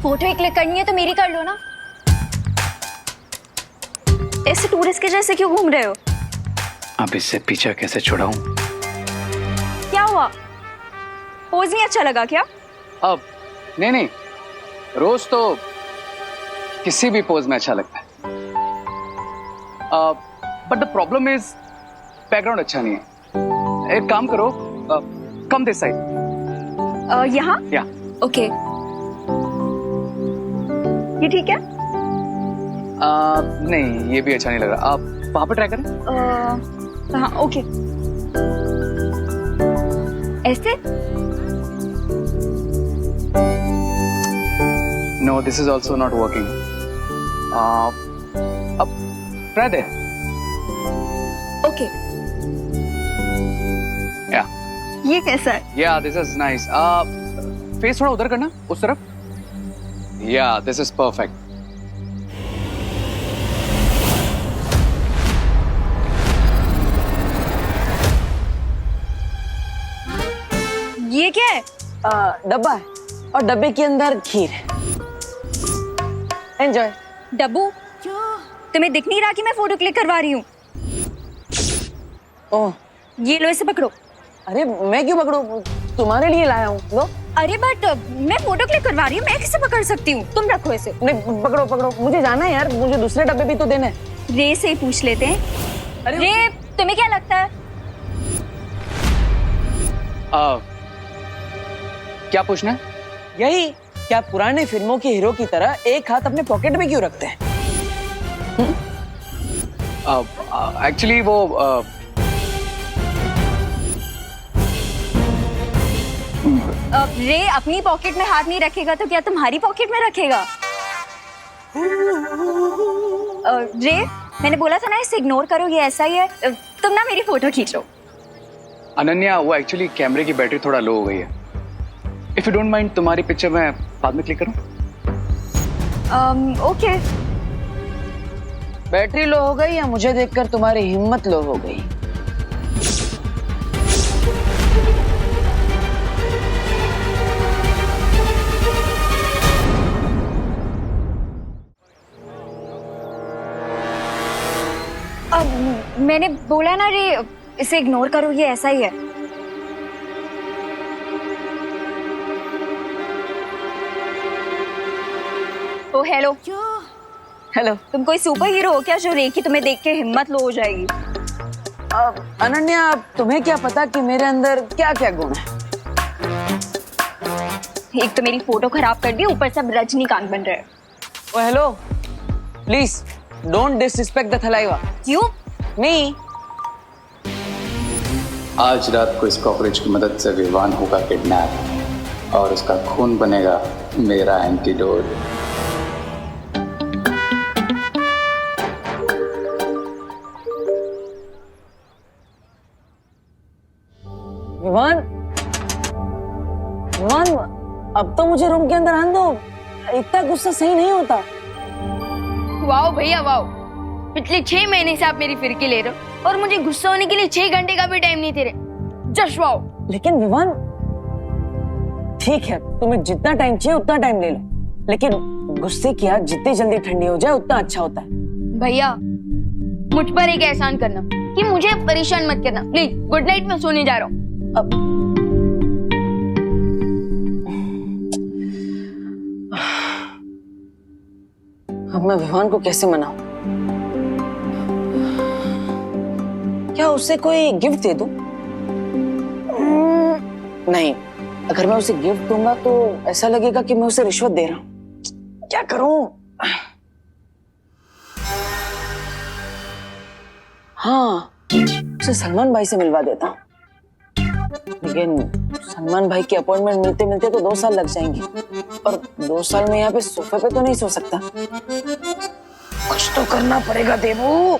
photo ही क्लिक करनी है तो मेरी कर लो ना। ऐसे टूरिस्ट के जैसे क्यों घूम रहे हो? अब इससे पीछा कैसे छुड़ाऊं? क्या हुआ? पोज नहीं अच्छा लगा क्या? अब नहीं, रोज तो किसी भी पोज में अच्छा लगता है। But the problem is background अच्छा नहीं है। एक काम करो, कम दिस साइड। यहाँ? या ओके, ये ठीक है? नहीं, ये भी अच्छा नहीं लग रहा। आप वहां पर ट्राई करें। हाँ, ओके। ऐसे? No, this is also not working. अब ट्राई दे। ओके। या ये कैसा है? या दिस इज नाइस। फेस थोड़ा उधर करना, उस तरफ। या दिस इज परफेक्ट। ये क्या है? डब्बा है और डब्बे के अंदर खीर है। एंजॉय। डब्बू, तुम्हें दिख नहीं रहा कि मैं फोटो क्लिक करवा रही हूँ? ओह, ये लो, इसे पकड़ो। अरे मैं क्यों पकड़ूं? तुम्हारे लिए लाया हूँ। लो। अरे बट मैं फोटो क्लिक करवा रही हूँ, मैं कैसे पकड़ सकती हूँ? तुम रखो इसे। नहीं, पकड़ो, मुझे जाना है यार, मुझे दूसरे डब्बे भी तो देना है। रे से ही पूछ लेते हैं। अरे रे, तुम्हें क्या लगता है? क्या पूछना है? यही, क्या पुराने फिल्मों के हीरो की तरह एक हाथ अपने पॉकेट में क्यों रखते हैं? एक्चुअली वो रे अपनी पॉकेट में हाथ नहीं रखेगा तो क्या तुम्हारी पॉकेट में रखेगा? रे, मैंने बोला था ना इसे इग्नोर करो, ये ऐसा ही है। तुम ना मेरी फोटो खींचो। अनन्या, वो एक्चुअली कैमरे की बैटरी थोड़ा लो हो गई है। इफ यू डोंट माइंड, तुम्हारी पिक्चर मैं बाद में क्लिक करूं? ओके। बैटरी लो हो गई या मुझे देखकर तुम्हारी हिम्मत लो हो गई? मैंने बोला ना रे, इसे इग्नोर करो, ये ऐसा ही है। ओ हेलो। हेलो। तुम कोई सुपर हीरो हो क्या जो रे की तुम्हें देख के हिम्मत लो हो जाएगी? अनन्या, तुम्हें क्या पता कि मेरे अंदर क्या क्या गुण है? एक तो मेरी फोटो खराब कर दी, ऊपर से अब रजनीकांत बन रहे हैं। Oh hello, please don't disrespect the Thalaiva. क्यों? मी आज रात को इस कॉकरोच की मदद से विवान होगा किडनैप और उसका खून बनेगा मेरा एंटीडोट। विवान, अब तो मुझे रूम के अंदर आने दो। इतना गुस्सा सही नहीं होता। वाओ भैया वाओ, पिछले 6 महीने से आप मेरी फिरकी ले रहे हो और मुझे गुस्सा होने के लिए 6 घंटे का भी टाइम नहीं दे रहे। Just wow. लेकिन विवान, ठीक है, तुम्हें जितना टाइम चाहिए उतना टाइम ले लो, लेकिन गुस्से की आग जितनी जल्दी ठंडी हो जाए उतना अच्छा होता है। भैया, मुझ पर एक एहसान करना कि मुझे परेशान मत करना प्लीज। गुड नाइट, मैं सोने जा रहा हूँ। अब मैं विवान को कैसे मनाऊं? क्या उसे कोई गिफ्ट दे दूं? नहीं, अगर मैं उसे गिफ्ट दूंगा तो ऐसा लगेगा कि मैं उसे रिश्वत दे रहा हूं। क्या करूं? हाँ, उसे सलमान भाई से मिलवा देता हूं। लेकिन सलमान भाई की अपॉइंटमेंट मिलते मिलते तो 2 साल लग जाएंगे, और 2 साल में यहाँ पे सोफे पे तो नहीं सो सकता। कुछ तो करना पड़ेगा देवू।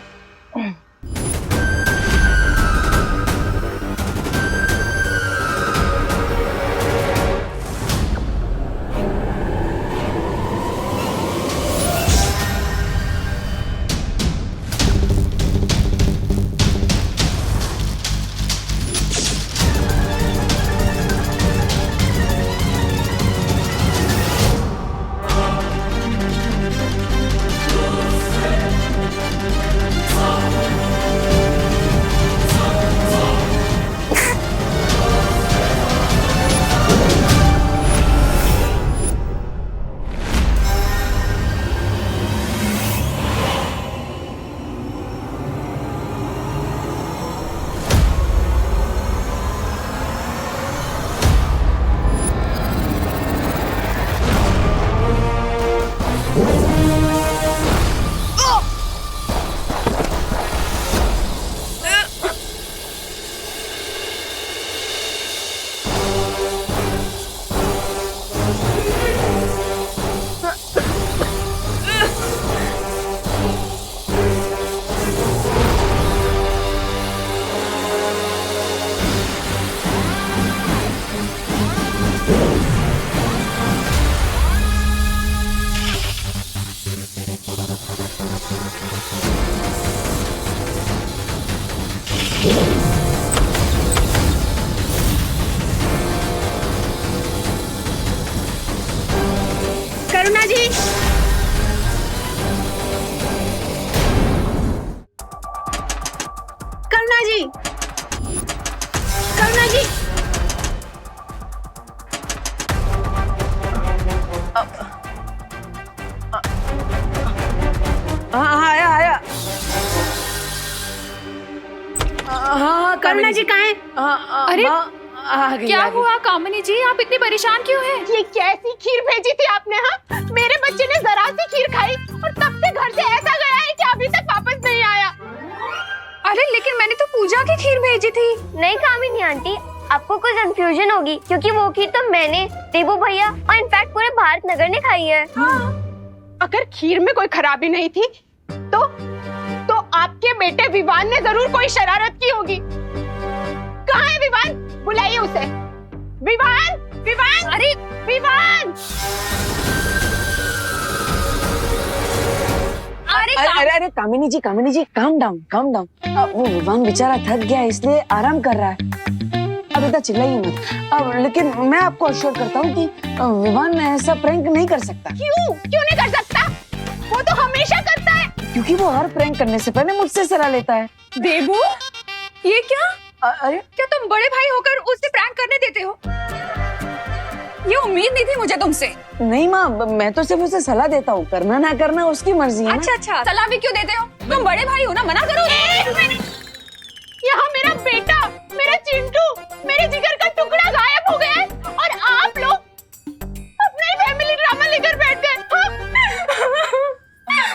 करुणा जी, करुणा जी, करुणा जी। आया आया। हाँ, करुणा जी कहाँ हैं? अरे क्या आ गई। हुआ कामिनी जी, आप इतनी परेशान क्यों हैं? ये कैसी खीर भेजी थी आपने? हाँ, मेरे बच्चे ने जरा सी खीर खाई और तब से घर से ऐसा गया है कि अभी तक वापस नहीं आया। अरे लेकिन मैंने तो पूजा की खीर भेजी थी। नहीं कामिनी आंटी, आपको कोई कंफ्यूजन होगी, क्योंकि वो खीर तो मैंने, देवू भैया और इनफैक्ट पूरे भारत नगर ने खाई है। अगर खीर में कोई खराबी नहीं थी तो आपके बेटे विवान ने जरूर कोई शरारत की होगी। कहाँ है विवान? बुलाइए उसे। विवान, विवान, अरे विवान! अरे कामिनी जी, काम डाउन, काम डाउन। वो विवान बेचारा थक गया इसलिए आराम कर रहा है। अब इतना चिल्लाइए मत। अब लेकिन मैं आपको अश्योर करता हूँ कि विवान ऐसा प्रैंक नहीं कर सकता। क्यों नहीं कर सकता? वो तो हमेशा करता है। क्योंकि वो हर प्रैंक करने से पहले मुझसे सलाह लेता है। देबू, ये क्या? अरे क्या तुम बड़े भाई होकर उससे प्रैंक करने देते हो? ये उम्मीद नहीं थी मुझे तुमसे। नहीं माँ, मैं तो सिर्फ उसे सलाह देता हूँ, करना ना करना उसकी मर्जी है। अच्छा, सलाह भी क्यों देते हो? तुम बड़े भाई हो ना, मना करो। यहाँ मेरा बेटा, मेरा चिंटू, मेरे जिगर का टुकड़ा गायब हो गया है और आप लोग अपना ही फैमिली ड्रामा लेकर बैठ गए।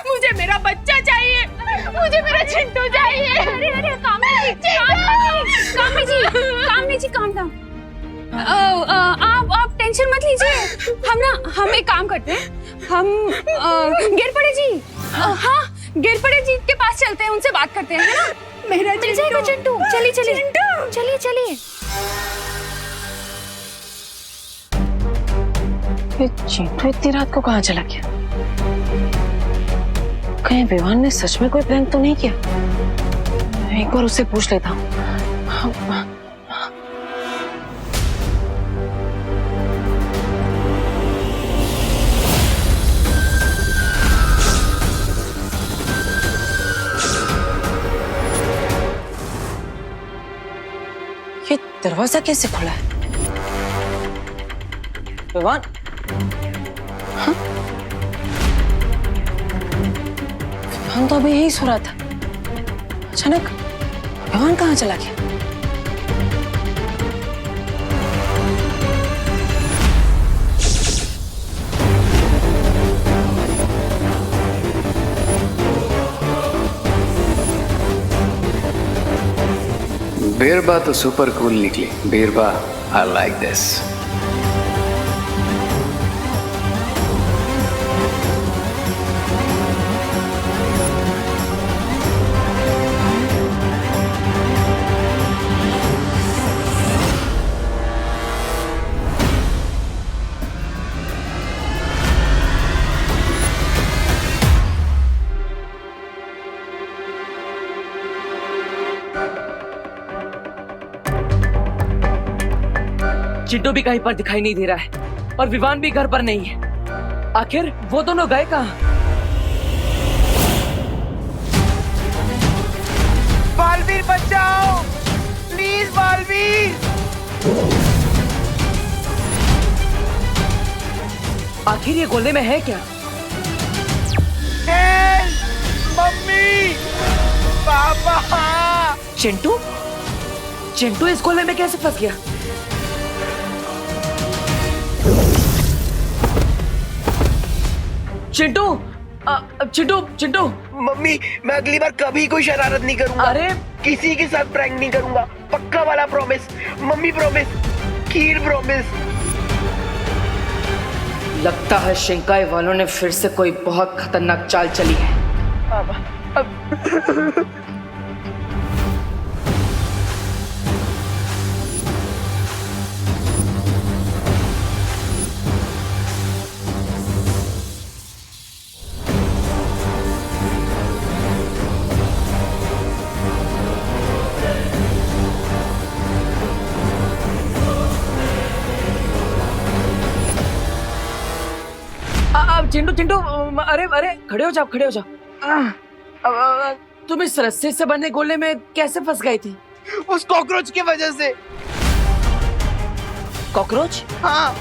मुझे मेरा बच्चा चाहिए, मुझे मेरा चिंटू चाहिए। अरे कामिनी जी, काम डाउन। आप टेंशन मत लीजिए। हम एक काम करते हैं, हम गिरपड़े जी, हाँ गिरपड़े जी के पास चलते हैं, उनसे बात करते हैं, है ना? मेरा मिल जाएगा चिंटू। चलिए। चिंटू इतनी रात को कहाँ चला गया? कहीं विवान ने सच में कोई प्रैंक तो नहीं किया? एक बार उससे पूछ लेता हूँ। दरवाजा कैसे खुला है? विवान? हाँ? विवान तो अभी यही सो रहा था, अचानक विवान कहाँ चला गया? बीरबा तो सुपर कूल निकली। बीरबा, आई लाइक दिस। चिंटू भी कहीं पर दिखाई नहीं दे रहा है और विवान भी घर पर नहीं है। आखिर वो दोनों गए कहाँ? बालवीर बचाओ, प्लीज बालवीर। आखिर ये गोले में है क्या? मम्मी, पापा। चिंटू? चिंटू इस गोले में कैसे फंस गया? चिंटू, चिंटू, चिंटू। मम्मी, मैं अगली बार कभी कोई शरारत नहीं करूंगा। अरे किसी के साथ प्रैंक नहीं करूंगा, पक्का वाला प्रॉमिस। मम्मी प्रॉमिस, खीर प्रॉमिस। लगता है शिंकाई वालों ने फिर से कोई बहुत खतरनाक चाल चली है। चिंटू, चिंटू, अरे अरे खड़े हो जाओ, खड़े हो जाओ। तुम इस रस्से से बने गोले में कैसे फंस गई थी? उस कॉकरोच की वजह से। कॉकरोच? हाँ।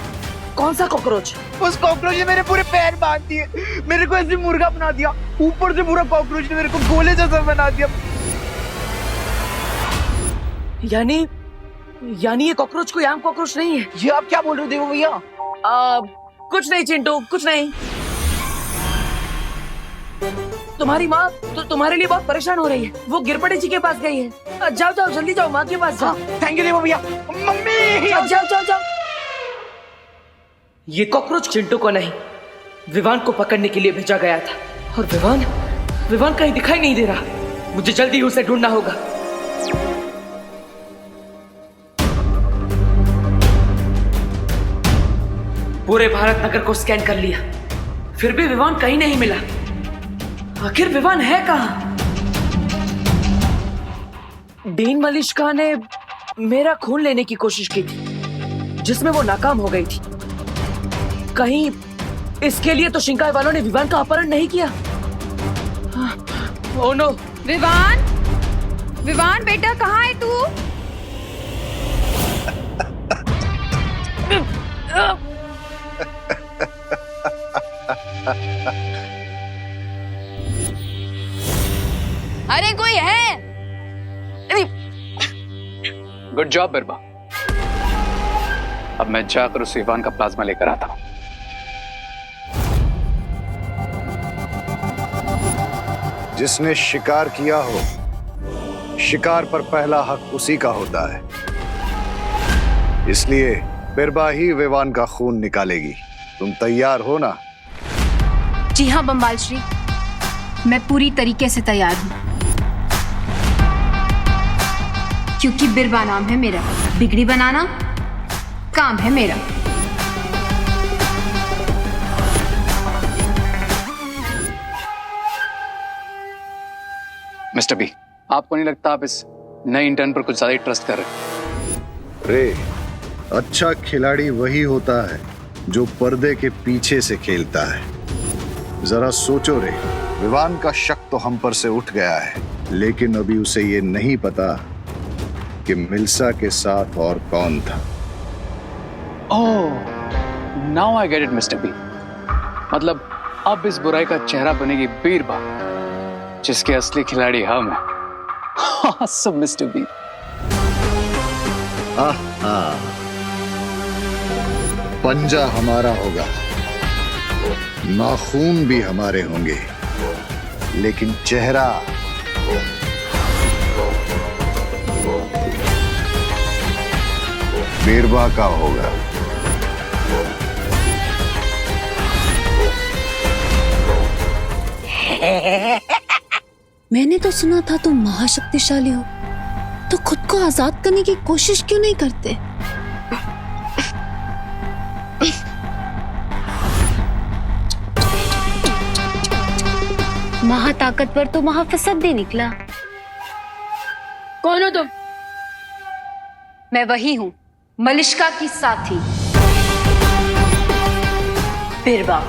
कौन सा कॉकरोच? उस कॉकरोच ने मेरे पूरे पैर बांध दिए, मेरे को ऐसे मुर्गा बना दिया, ऊपर से पूरा कॉकरोच ने मेरे को गोले जैसा बना दिया। यानी ये कॉकरोच कोई आम कॉकरोच नहीं है। ये आप क्या बोल रहे हो देवो भैया? कुछ नहीं चिंटू, कुछ नहीं। तुम्हारी माँ तो तुम्हारे लिए बहुत परेशान हो रही है। वो गिरपड़े जी के पास गई है। जाओ जाओ, जल्दी जाओ, माँ के पास जाओ। थैंक यू देवो भैया। मम्मी, जाओ जाओ जाओ जाओ। ये कॉकरोच चिंटू को नहीं, विवान को पकड़ने के लिए भेजा गया था। और विवान कहीं दिखाई नहीं दे रहा। मुझे जल्दी उसे ढूंढना होगा। पूरे भारत नगर को स्कैन कर लिया, फिर भी विवान कहीं नहीं मिला। आखिर विवान है कहाँ? डीन मलिश्का ने मेरा खून लेने की कोशिश की थी, जिसमें वो नाकाम हो गई थी। कहीं इसके लिए तो शिंकाई वालों ने विवान का अपहरण नहीं किया? Oh no. विवान, विवान बेटा कहाँ है तू? अरे कोई है? Good job Birba. अब मैं जाकर उस विवान का प्लाज्मा लेकर आता हूं। जिसने शिकार किया हो, शिकार पर पहला हक उसी का होता है। इसलिए बिरबा ही विवान का खून निकालेगी। तुम तैयार हो ना? जी हाँ बम्बाल श्री, मैं पूरी तरीके से तैयार हूँ। क्योंकि बिरबा नाम है मेरा, बिगड़ी बनाना काम है मेरा। मिस्टर बी, आपको नहीं लगता आप इस नए इंटर्न पर कुछ ज्यादा ही ट्रस्ट कर रहे हैं? रे, अच्छा खिलाड़ी वही होता है जो पर्दे के पीछे से खेलता है। जरा सोचो रे, विवान का शक तो हम पर से उठ गया है, लेकिन अभी उसे ये नहीं पता कि कि मिल्सा के साथ और कौन था। Oh, now I get it mister B. मतलब अब इस बुराई का चेहरा बनेगी बीरबा, जिसके असली खिलाड़ी हम हैं। Awesome, mister B. पंजा हमारा होगा, नाखून भी हमारे होंगे, लेकिन चेहरा बीरबा का होगा। मैंने तो सुना था तुम महाशक्तिशाली हो, तो खुद को आजाद करने की कोशिश क्यों नहीं करते? महाताकतवर तो महाफसद निकला। कौन हो तुम? मैं वही हूं, मलिश्का की साथी बिरबा।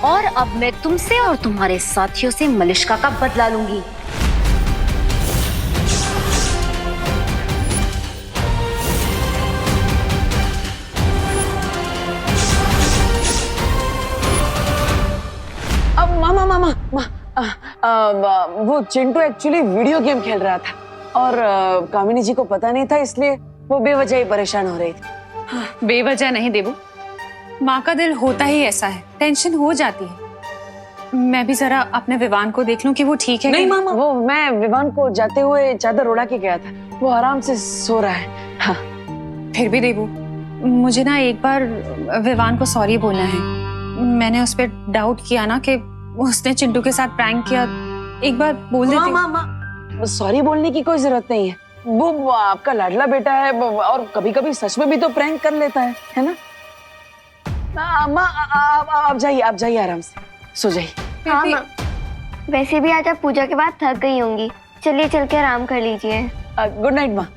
और अब मैं तुमसे और तुम्हारे साथियों से मलिश्का का बदला लूंगी। अब मामा वो चिंटू एक्चुअली वीडियो गेम खेल रहा था और कामिनी जी को पता नहीं था, इसलिए वो बेवजह ही परेशान हो रही थी। बेवजह नहीं देबू, माँ का दिल होता ही ऐसा है, टेंशन हो जाती है। मैं भी जरा अपने विवान को देख लूं कि वो ठीक है। नहीं मामा, वो मैं विवान को जाते हुए चादर उड़ा के गया था, वो आराम से सो रहा है। हाँ। फिर भी देबू, मुझे ना एक बार विवान को सॉरी बोलना है। मैंने उस पर डाउट किया ना कि उसने चिंटू के साथ प्रैंक किया। एक बार बोल देती। मामा, सॉरी बोलने की कोई जरूरत नहीं है, वो आपका लाडला बेटा है और कभी कभी सच में भी तो प्रैंक कर लेता है ना? आप जाइए आराम से सो जाइए। हाँ माँ, वैसे भी आज आप पूजा के बाद थक गई होंगी, चलिए चल के आराम कर लीजिए। गुड नाइट माँ।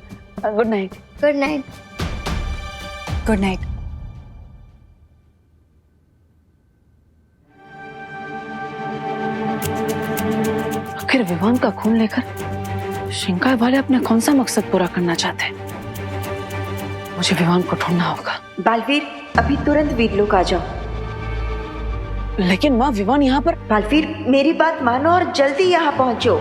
Good night. Good night. Good night. आखिर विवान का खून लेकर शिंकाई वाले अपने कौन सा मकसद पूरा करना चाहते हैं? मुझे विवान को ढूंढना होगा। बालवीर, अभी तुरंत वीरलोक आ जाओ। लेकिन माँ, विवान यहाँ पर। बालवीर, मेरी बात मानो और जल्दी यहाँ पहुंचो।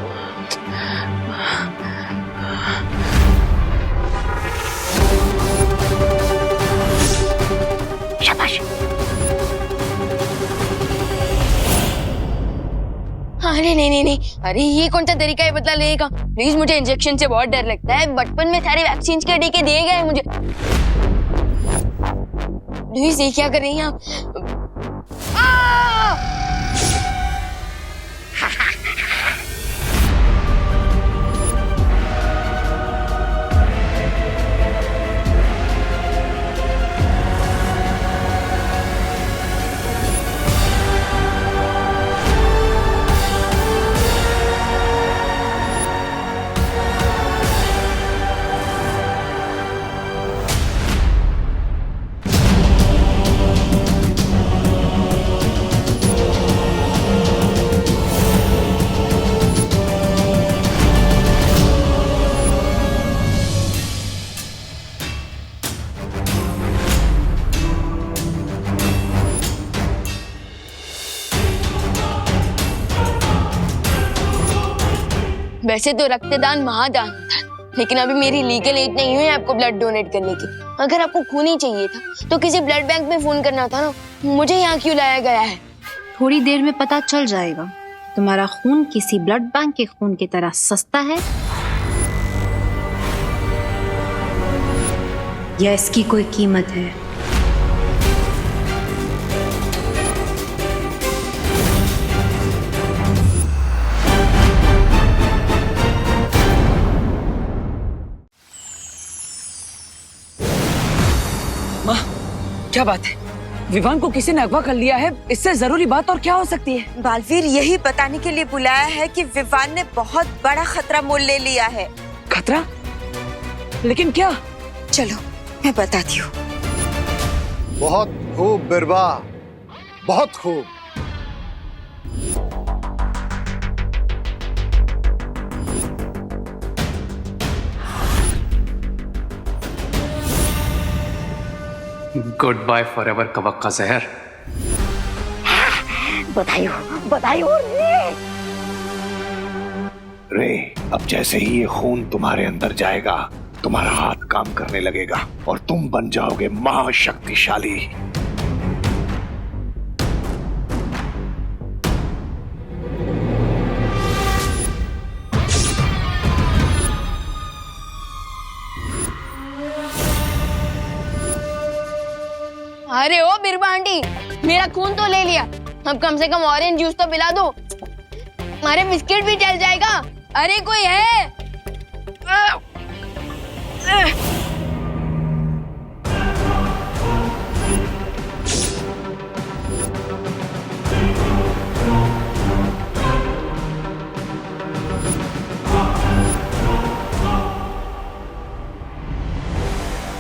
शाबाश। अरे नहीं, अरे ये कौन सा तरीका है बदला लेने का? प्लीज, मुझे इंजेक्शन से बहुत डर लगता है। बचपन में सारे वैक्सीन के टीके दिए गए मुझे। प्लीज, ये क्या कर रही हैं आप? वैसे तो रक्तदान महादान होता है, लेकिन अभी मेरी लीगल एज नहीं हुई आपको ब्लड डोनेट करने की। अगर आपको खून ही चाहिए था तो किसी ब्लड बैंक में फोन करना था ना। मुझे यहाँ क्यों लाया गया है? थोड़ी देर में पता चल जाएगा तुम्हारा खून किसी ब्लड बैंक के खून की तरह सस्ता है या इसकी कोई कीमत है। क्या बात है? विवान को किसी ने अगवा कर लिया है, इससे जरूरी बात और क्या हो सकती है? बालवीर यही बताने के लिए बुलाया है कि विवान ने बहुत बड़ा खतरा मोल ले लिया है। खतरा? लेकिन क्या? चलो मैं बताती हूँ। बहुत खूब बिरबा, बहुत खूब। गुड बाय फॉरएवर कवक का जहर। बधाई हो रे। रे, अब जैसे ही ये खून तुम्हारे अंदर जाएगा, तुम्हारा हाथ काम करने लगेगा और तुम बन जाओगे महाशक्तिशाली। अरे ओ बिरबा आंटी, मेरा खून तो ले लिया, अब कम से कम ऑरेंज जूस तो पिला दो, हमारे बिस्किट भी चल जाएगा। अरे कोई है?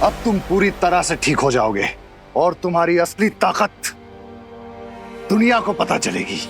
अब तुम पूरी तरह से ठीक हो जाओगे और तुम्हारी असली ताकत दुनिया को पता चलेगी।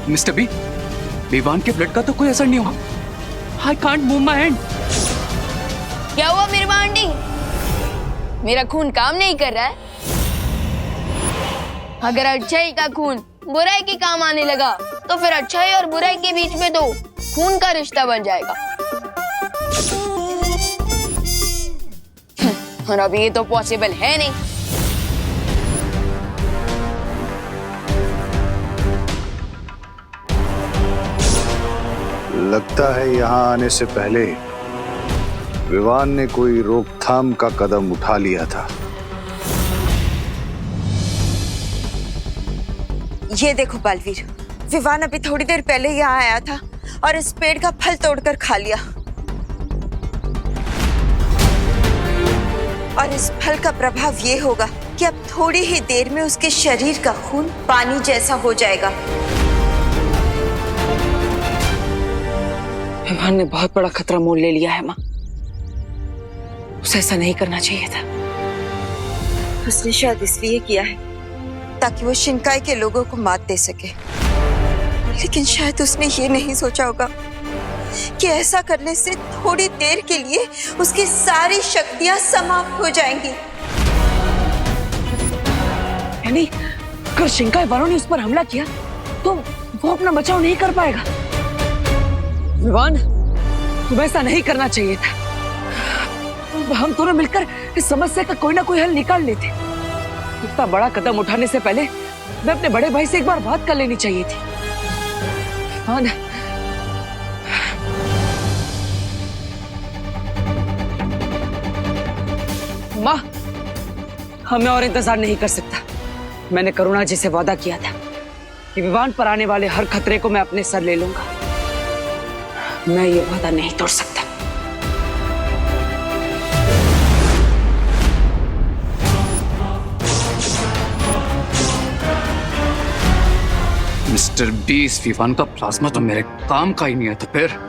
मिस्टर बी, विवान के ब्लड का तो कोई असर नहीं हुआ। I can't move my hand. क्या हुआ बिरबा आंटी? मेरा खून काम नहीं कर रहा है? अगर अच्छाई का खून बुराई के काम आने लगा तो फिर अच्छाई और बुराई के बीच में तो खून का रिश्ता बन जाएगा। और अब ये तो पॉसिबल है नहीं। लगता है यहाँ आने से पहले विवान ने कोई रोकथाम का कदम उठा लिया था। ये देखो बालवीर, विवान अभी थोड़ी देर पहले यहाँ आया था और इस पेड़ का फल तोड़कर खा लिया, और इस फल का प्रभाव ये होगा कि अब थोड़ी ही देर में उसके शरीर का खून पानी जैसा हो जाएगा। विवान ने बहुत बड़ा खतरा मोल ले लिया है माँ, उसे ऐसा नहीं करना चाहिए था। उसने शायद इसलिए किया है ताकि वो शिनकाई के लोगों को मात दे सके, लेकिन शायद उसने ये नहीं सोचा होगा कि ऐसा करने से थोड़ी देर के लिए उसकी सारी शक्तियां समाप्त हो जाएंगी। यानी अगर शिनकाई वालों ने उस पर हमला किया तो वो अपना बचाव नहीं कर पाएगा। विवान, तुम्हें ऐसा नहीं करना चाहिए था। हम दोनों मिलकर इस समस्या का कोई ना कोई हल निकाल लेते। इतना बड़ा कदम उठाने से पहले मैं अपने बड़े भाई से एक बार बात कर लेनी चाहिए थी। विवान, माँ, हमें और इंतजार नहीं कर सकता। मैंने करुणा जी से वादा किया था कि विवान पर आने वाले हर खतरे को मैं अपने सर ले लूंगा। मैं ये वादा नहीं तोड़ सकता। मिस्टर बी, इस विवान का प्लाज्मा तो मेरे काम का ही नहीं है, तो फिर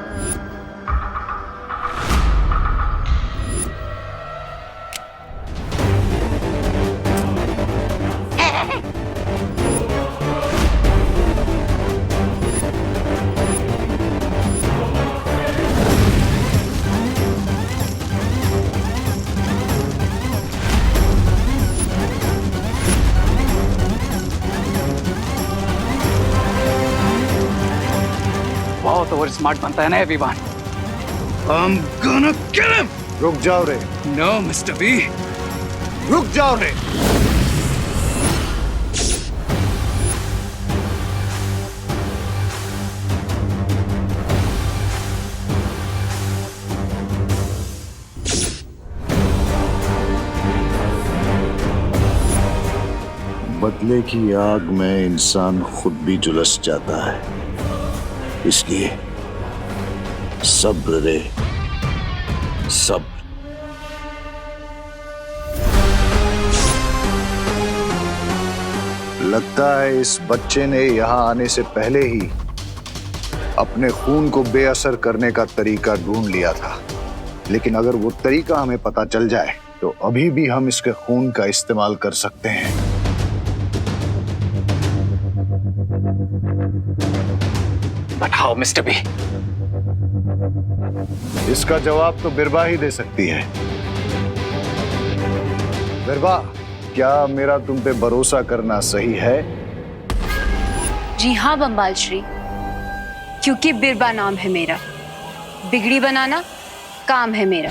बहुत ओवर स्मार्ट बनता है ना ये Vivaan. I'm gonna kill him! रुक जाओ रे। No, Mr. B. रुक जाओ रे। बदले की आग में इंसान खुद भी झुलस जाता है, इसलिए सब्र रे। सब्र। लगता है इस बच्चे ने यहाँ आने से पहले ही अपने खून को बेअसर करने का तरीका ढूंढ लिया था, लेकिन अगर वो तरीका हमें पता चल जाए तो अभी भी हम इसके खून का इस्तेमाल कर सकते हैं। बताओ मिस्टर बी। इसका जवाब तो बिरबा ही दे सकती है। बिरबा, क्या मेरा तुम पे भरोसा करना सही है? जी हाँ बम्बाल श्री, क्योंकि बिरबा नाम है मेरा, बिगड़ी बनाना काम है मेरा।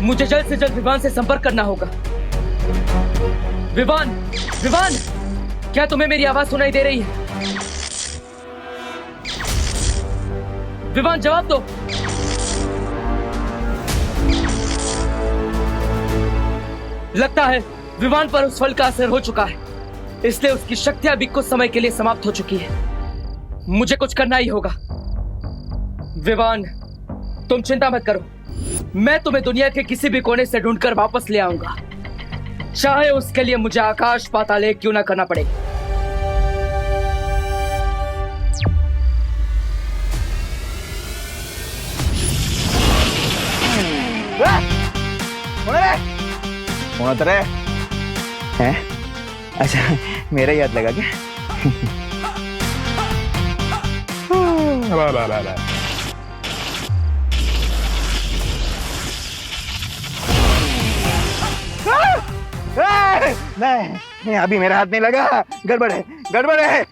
मुझे जल्द से जल्द विवान से संपर्क करना होगा। विवान, विवान, क्या तुम्हें मेरी आवाज सुनाई दे रही है? विवान, जवाब दो। लगता है विवान पर उस फल का असर हो चुका है, इसलिए उसकी शक्तियां भी कुछ समय के लिए समाप्त हो चुकी है। मुझे कुछ करना ही होगा। विवान, तुम चिंता मत करो, मैं तुम्हें दुनिया के किसी भी कोने से ढूंढकर वापस ले आऊंगा, चाहे उसके लिए मुझे आकाश पाताल एक क्यों ना करना पड़े। कौन रे? हैं? अच्छा, मेरा याद लगा क्या? नहीं, अभी मेरा हाथ नहीं लगा। गड़बड़ है, गड़बड़ है,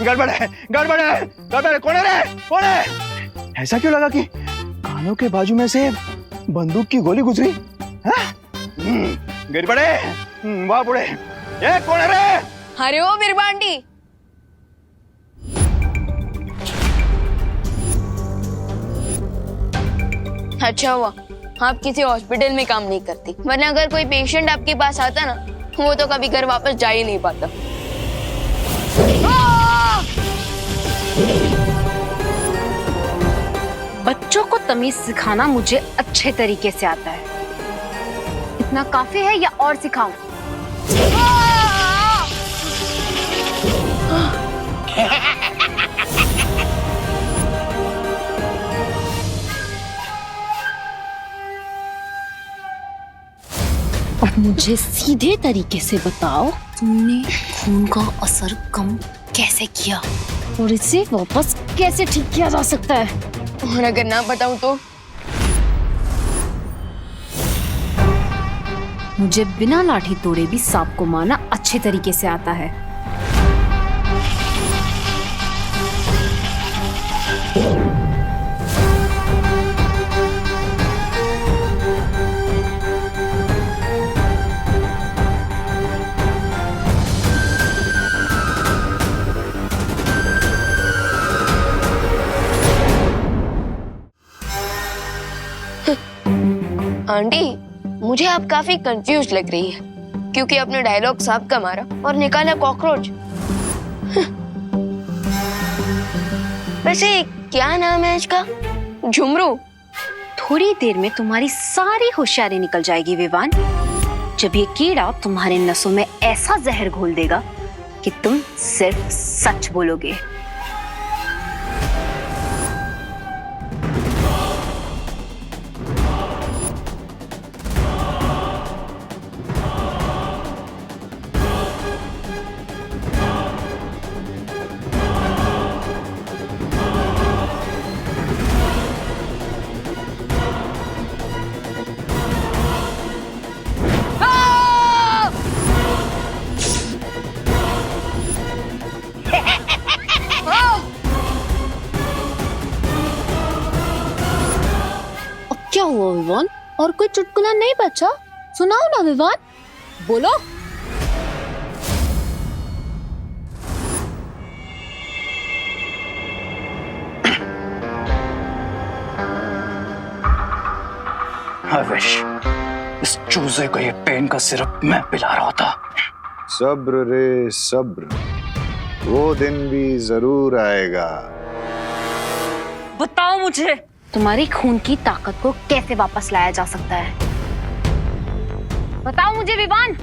गड़बड़ है, गड़बड़ है, गड़बड़ है। कौन है रे? कौन है? ऐसा क्यों लगा कि कानों के बाजू में से बंदूक की गोली गुजरी? गड़बड़ है। वाह बुढ़े, ये कौन है रे? अरे ओ बिरबांडी, अच्छा हुआ आप किसी हॉस्पिटल में काम नहीं करती, वरना अगर कोई पेशेंट आपके पास आता ना, वो तो कभी घर वापस जा ही नहीं पाता। बच्चों को तमीज सिखाना मुझे अच्छे तरीके से आता है। इतना काफी है या और सिखाऊं? अब मुझे सीधे तरीके से बताओ, तुमने खून का असर कम कैसे किया और इसे वापस कैसे ठीक किया जा सकता है? और अगर ना बताऊं तो? मुझे बिना लाठी तोड़े भी सांप को मारना अच्छे तरीके से आता है। आंटी, मुझे आप काफी कंफ्यूज लग रही है, क्योंकि आपने डायलॉग सांप का मारा और निकाला कॉकरोच। वैसे क्या नाम है इसका? झुमरू। थोड़ी देर में तुम्हारी सारी होशियारी निकल जाएगी विवान, जब ये कीड़ा तुम्हारे नसों में ऐसा जहर घोल देगा कि तुम सिर्फ सच बोलोगे। चुटकुला नहीं बचा, सुनाओ ना विवान। बोलो। I wish इस चूजे को ये पेन का सिरप मैं पिला रहा था। सब्र रे सब्र, वो दिन भी जरूर आएगा। बताओ मुझे, तुम्हारी खून की ताकत को कैसे वापस लाया जा सकता है? बताओ मुझे विवान।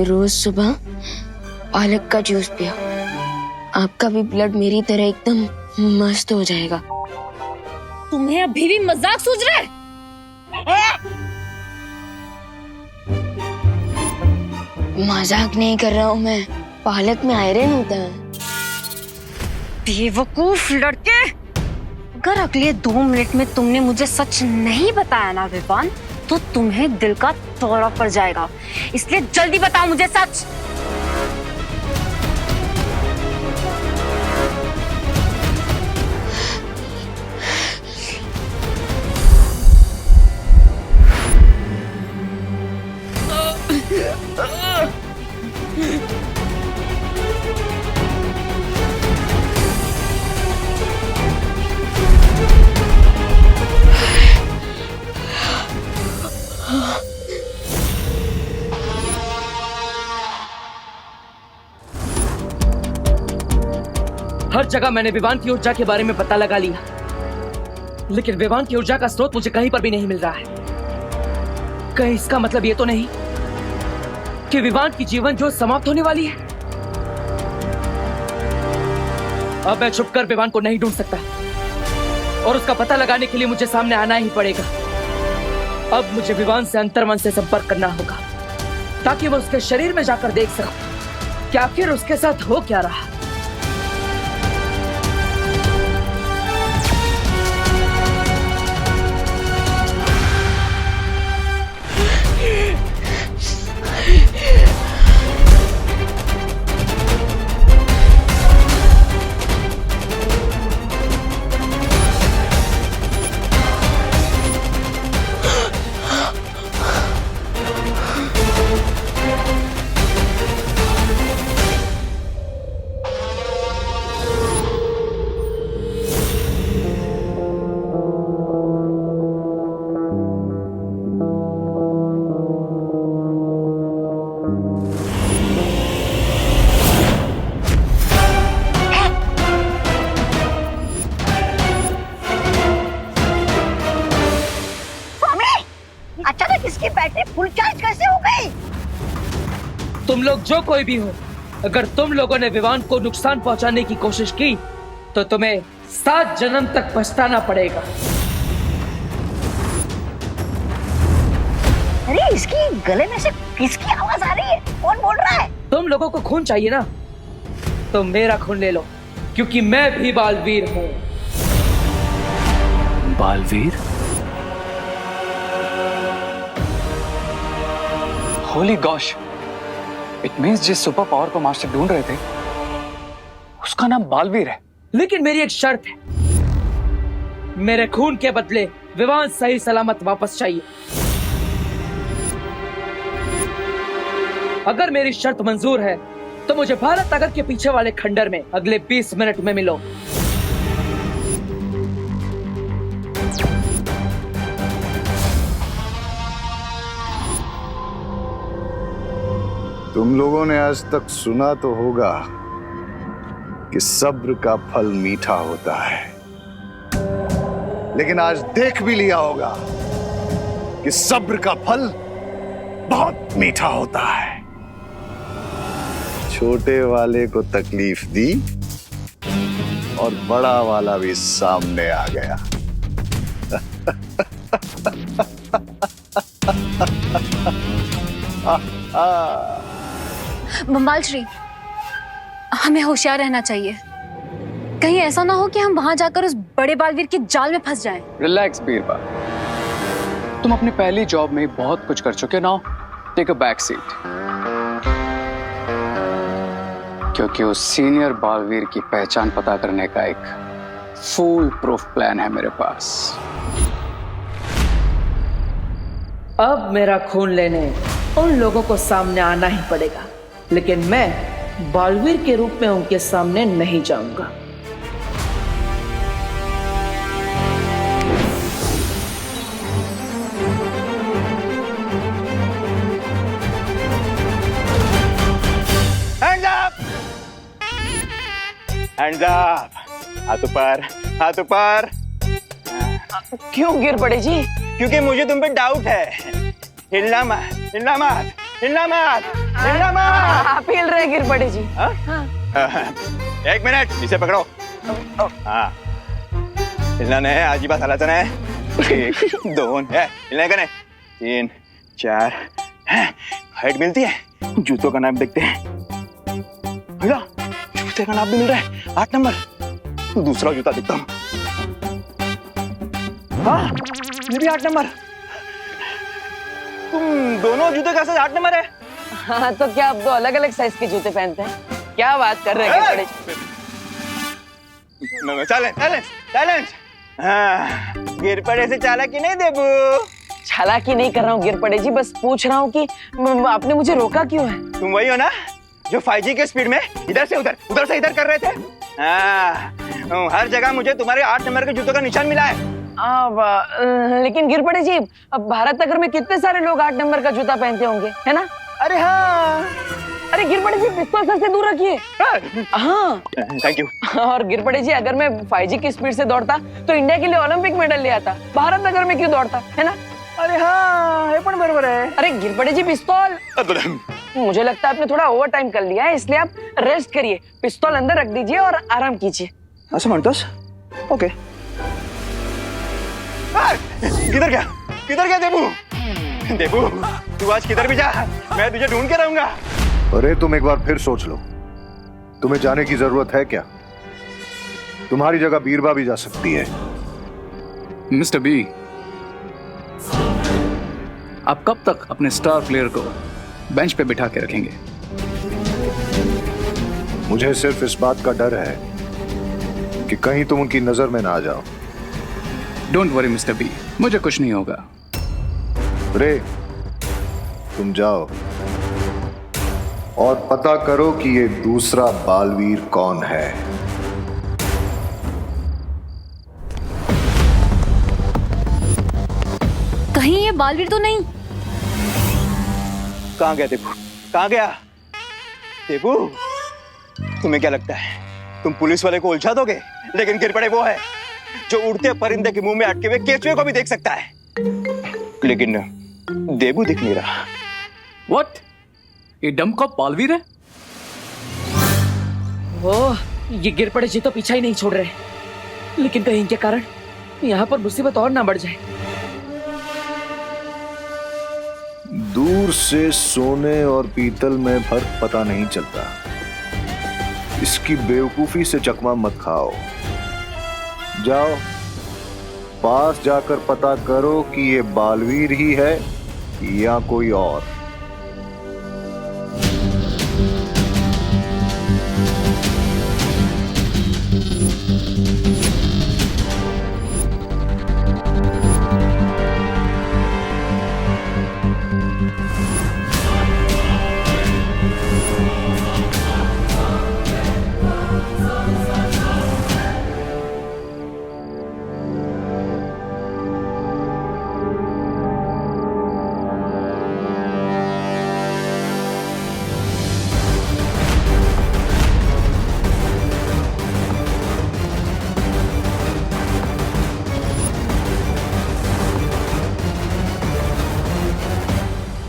रोज सुबह पालक का जूस पिया, आपका भी ब्लड मेरी तरह एकदम मस्त हो जाएगा। तुम्हें अभी भी मजाक सूझ रहा है? मजाक नहीं कर रहा हूँ मैं, पालक में आयरन होता है। बेवकूफ लड़के, अगर अगले 2 मिनट में तुमने मुझे सच नहीं बताया ना विवान, तो तुम्हें दिल का दौरा पड़ जाएगा। इसलिए जल्दी बताओ मुझे सच। हर जगह मैंने विवान की ऊर्जा के बारे में पता लगा लिया, लेकिन विवान की ऊर्जा का स्रोत मुझे कहीं पर भी नहीं मिल रहा है। कहीं इसका मतलब ये तो नहीं कि विवान की जीवन ज्योत समाप्त होने वाली है? अब मैं छुपकर विवान को नहीं ढूंढ सकता और उसका पता लगाने के लिए मुझे सामने आना ही पड़ेगा। अब मुझे विवान से अंतर्मन से संपर्क करना होगा ताकि मैं उसके शरीर में जाकर देख सकूं कि आखिर उसके साथ हो क्या रहा। अचानक इसकी बैटरी फुल चार्ज कैसे हो गई? तुम लोग जो कोई भी हो, अगर तुम लोगों ने विवान को नुकसान पहुंचाने की कोशिश की तो तुम्हें 7 जन्म तक पछताना पड़ेगा। अरे इसकी गले में से किसकी आवाज आ रही है? कौन बोल रहा है? तुम लोगों को खून चाहिए ना, तो मेरा खून ले लो, क्योंकि मैं भी बालवीर हूँ। Baalveer? Holi gosh, it means जिस सुपर पावर को मास्टर ढूंढ रहे थे उसका नाम बालवीर है। लेकिन मेरी एक शर्त है, मेरे खून के बदले विवान सही सलामत वापस चाहिए। अगर मेरी शर्त मंजूर है तो मुझे भारत नगर के पीछे वाले खंडर में अगले 20 मिनट में मिलो। तुम लोगों ने आज तक सुना तो होगा कि सब्र का फल मीठा होता है, लेकिन आज देख भी लिया होगा कि सब्र का फल बहुत मीठा होता है। छोटे वाले को तकलीफ दी और बड़ा वाला भी सामने आ गया। बम्बाल श्री, हमें होशियार रहना चाहिए। कहीं ऐसा ना हो कि हम वहां जाकर उस बड़े बालवीर के जाल में फंस जाएं। रिलैक्स बीरबल, तुम अपनी पहली जॉब में बहुत कुछ कर चुके। Now take a back seat. क्योंकि उस सीनियर बालवीर की पहचान पता करने का एक फुल प्रूफ प्लान है मेरे पास। अब मेरा खून लेने उन लोगों को सामने आना ही पड़ेगा, लेकिन मैं बालवीर के रूप में उनके सामने नहीं जाऊंगा। Hands up! हाथ ऊपर, हाथ ऊपर। क्यों गिर पड़े जी? क्योंकि मुझे तुम पे डाउट है। हिलना मत, हिलना मत, हिलना मत, हिलना मत। आप हिल रहे गिर पड़े जी। एक मिनट, इसे पकड़ो। हाँ, हिलना नहीं है, आज ही बात हालत है। 1 2 है, हिलने का नहीं। 3 4 हाइट मिलती है। जूतों का नाम देखते हैं। जूते का नाम भी मिल रहा है, 8 नंबर। दूसरा जूता देखता हूँ। हाँ, ये भी 8 नंबर। तुम दोनों जूते का साइज 8 नंबर है। हाँ, तो क्या आप 2 अलग-अलग साइज के जूते पहनते हैं? क्या बात कर रहे हैं? साइलेंस। हाँ, गिर पड़े से चालाकी नहीं देबू। चालाकी नहीं कर रहा हूँ गिर पड़े जी, बस पूछ रहा हूँ कि आपने मुझे रोका क्यों है? तुम वही हो ना जो 5G के स्पीड में इधर से उधर, उधर से इधर कर रहे थे? हाँ, हर जगह मुझे तुम्हारे 8 नंबर के जूतों का निशान मिला है। लेकिन गिर पड़े जी, अब भारत नगर में कितने सारे लोग 8 नंबर का जूता पहनते होंगे, है ना? अरे हाँ। अरे गिर पड़े जी, पिस्तौल सर से दूर रखिए। हाँ, थैंक यू। और गिर पड़े जी, अगर मैं 5G की स्पीड से दौड़ता तो इंडिया के लिए ओलंपिक मेडल ले आता। भारत नगर में क्यों दौड़ता, है ना? अरे हाँ, ये पण बरोबर है। अरे गिर पड़े जी, पिस्तौल। मुझे लगता है आपने थोड़ा ओवर टाइम कर लिया है, इसलिए आप रेस्ट करिए, पिस्तौल अंदर रख दीजिए और आराम कीजिए। ऐसा म्हणतोस? ओके। किधर गया देबू? तू आज किधर भी जा, मैं तुझे ढूंढ के रहूंगा। अरे तुम एक बार फिर सोच लो, तुम्हें जाने की जरूरत है क्या? तुम्हारी जगह बीरबा भी जा सकती है। मिस्टर बी, आप कब तक अपने स्टार प्लेयर को बेंच पे बिठा के रखेंगे? मुझे सिर्फ इस बात का डर है कि कहीं तुम उनकी नजर में ना आ जाओ। डोंट वरी मिस्टर बी, मुझे कुछ नहीं होगा। रे, तुम जाओ और पता करो कि ये दूसरा बालवीर कौन है। कहीं ये बालवीर तो नहीं? कहां गया देबू? कहां गया देबू? तुम्हें क्या लगता है तुम पुलिस वाले को उलझा दोगे? लेकिन गिर पड़े वो है जो उड़ते परिंदे के मुंह में अटके हुए केचुए को भी देख सकता है। लेकिन देबू दिख नहीं रहा। What? ये डमकॉप बालवीर है? ओह, ये गिर पड़े जी तो पीछा ही नहीं छोड़ रहे, लेकिन कहीं के कारण यहाँ पर मुसीबत और ना बढ़ जाए। दूर से सोने और पीतल में फर्क पता नहीं चलता। इसकी बेवकूफी से चकमा मत खाओ। जाओ, पास जाकर पता करो कि ये बालवीर ही है या कोई और।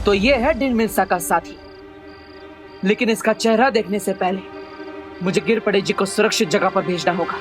तो ये है डिन मिल्सा का साथी, लेकिन इसका चेहरा देखने से पहले मुझे गिर पड़े जी को सुरक्षित जगह पर भेजना होगा।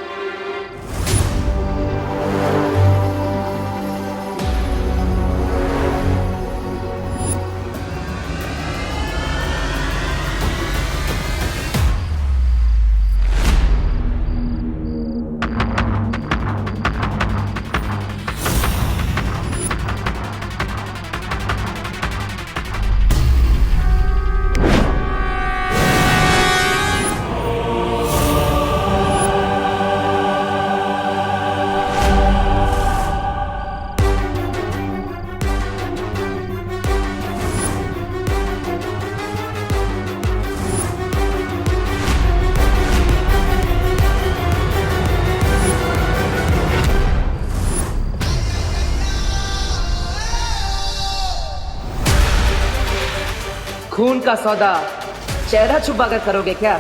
खून का सौदा चेहरा छुपा कर करोगे क्या?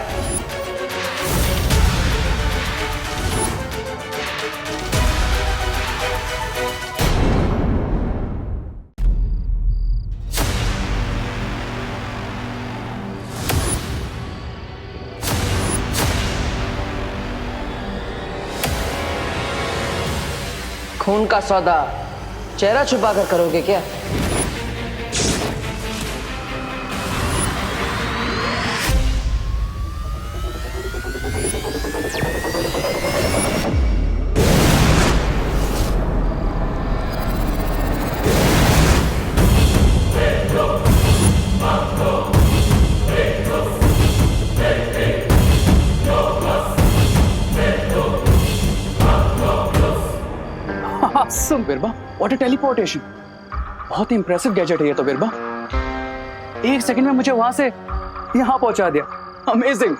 खून का सौदा चेहरा छुपा कर करोगे क्या? Awesome, Birba, what a teleportation. बहुत इंप्रेसिव गैजेट है ये तो बिरबा। 1 सेकंड में मुझे वहां से यहाँ पहुंचा दिया। अमेजिंग।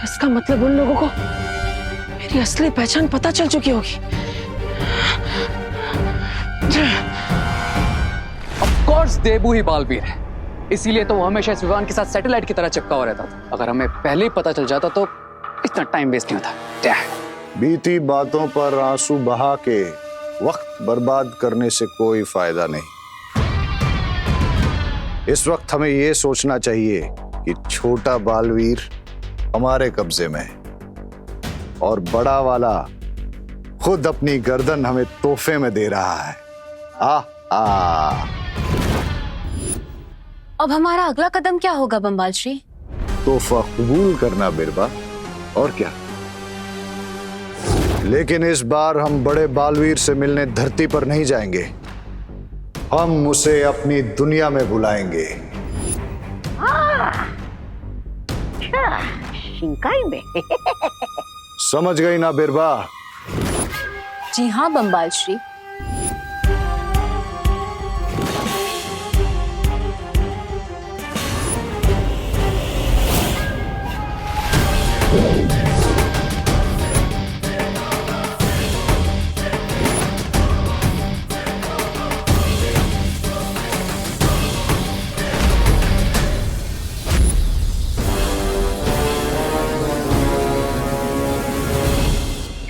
इसका मतलब उन लोगों को मेरी असली पहचान पता चल चुकी होगी। ऑफ कोर्स देबू ही बालवीर है, इसीलिए तो वो हमेशा इस विमान के साथ सैटेलाइट की तरह चिपका हुआ रहता था। अगर हमें पहले ही पता चल जाता तो इतना टाइम वेस्ट नहीं होता। बीती बातों पर आंसू बहा के वक्त बर्बाद करने से कोई फायदा नहीं। इस वक्त हमें यह सोचना चाहिए कि छोटा बालवीर हमारे कब्जे में है और बड़ा वाला खुद अपनी गर्दन हमें तोहफे में दे रहा है। अब हमारा अगला कदम क्या होगा बम्बाल श्री? तोहफा कबूल करना बिरबा, और क्या। लेकिन इस बार हम बड़े बालवीर से मिलने धरती पर नहीं जाएंगे, हम उसे अपनी दुनिया में बुलाएंगे। शिंकाई में। समझ गई ना बिरबा? जी हाँ बम्बाल श्री।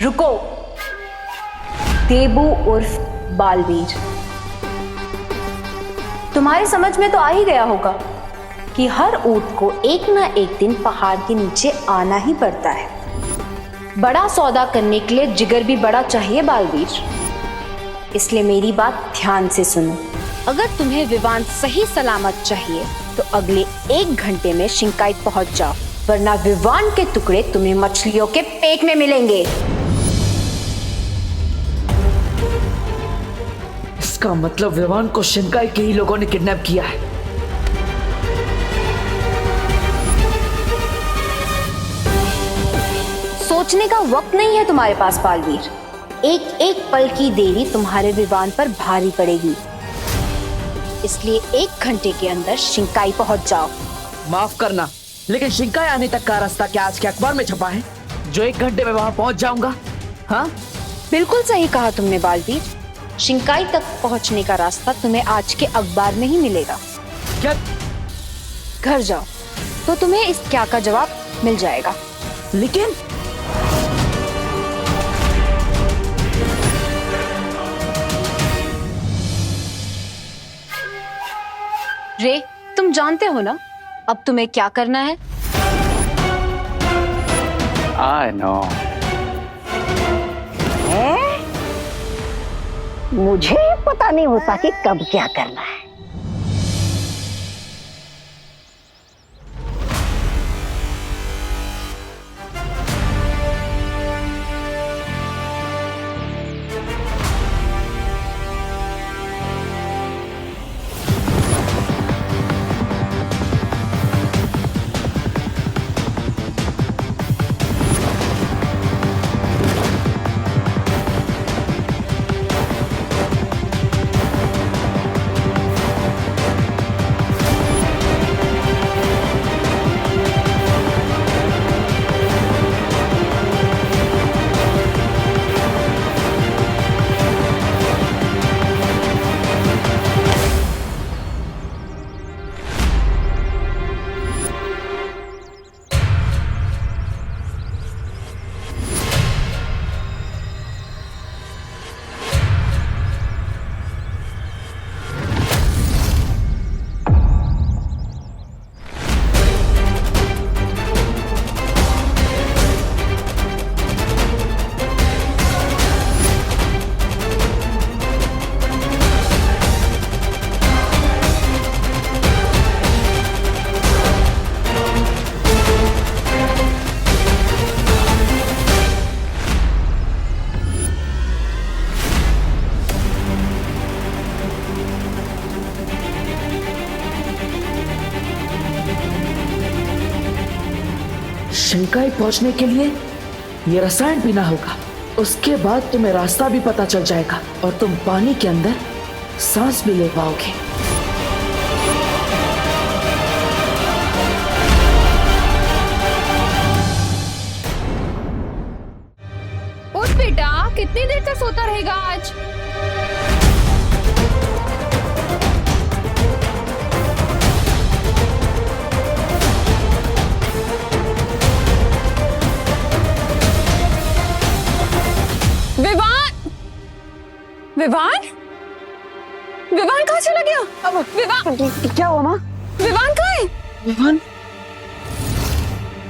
रुको, देबू उर्फ बालवीर, तुम्हारे समझ में तो आ ही गया होगा कि हर ऊंट को एक ना एक दिन पहाड़ के नीचे आना ही पड़ता है। बड़ा सौदा करने के लिए जिगर भी बड़ा चाहिए बालवीर, इसलिए मेरी बात ध्यान से सुनो। अगर तुम्हें विमान सही सलामत चाहिए तो अगले 1 घंटे में शिंकाई पहुंच जाओ, वरना विमान के टुकड़े तुम्हें मछलियों के पेट में मिलेंगे। इसका मतलब विमान को शिंकाई के ही लोगों ने किडनैप किया है। सोचने का वक्त नहीं है तुम्हारे पास बालवीर। एक एक पल की देरी तुम्हारे विमान पर भारी पड़ेगी, इसलिए 1 घंटे के अंदर शिंकाई पहुंच जाओ। माफ करना, लेकिन शिंकाई आने तक का रास्ता क्या आज के अखबार में छपा है जो 1 घंटे में वहां पहुंच जाऊंगा? हाँ, बिल्कुल सही कहा तुमने बालवीर। शिंकाई तक पहुंचने का रास्ता तुम्हें आज के अखबार में ही मिलेगा। क्या? घर जाओ तो तुम्हें इस क्या का जवाब मिल जाएगा। लेकिन रे, तुम जानते हो ना अब तुम्हें क्या करना है? I know. मुझे पता नहीं होता कि कब क्या करना है। शिंकाई पहुंचने के लिए ये रसायन पीना होगा। उसके बाद तुम्हें रास्ता भी पता चल जाएगा और तुम पानी के अंदर सांस भी ले पाओगे। उठ बेटा, कितनी देर तक सोता रहेगा आज? विवान, विवान, विवान कहाँ चला गया? अब विवान, क्या हुआ माँ? विवान कहाँ है? विवान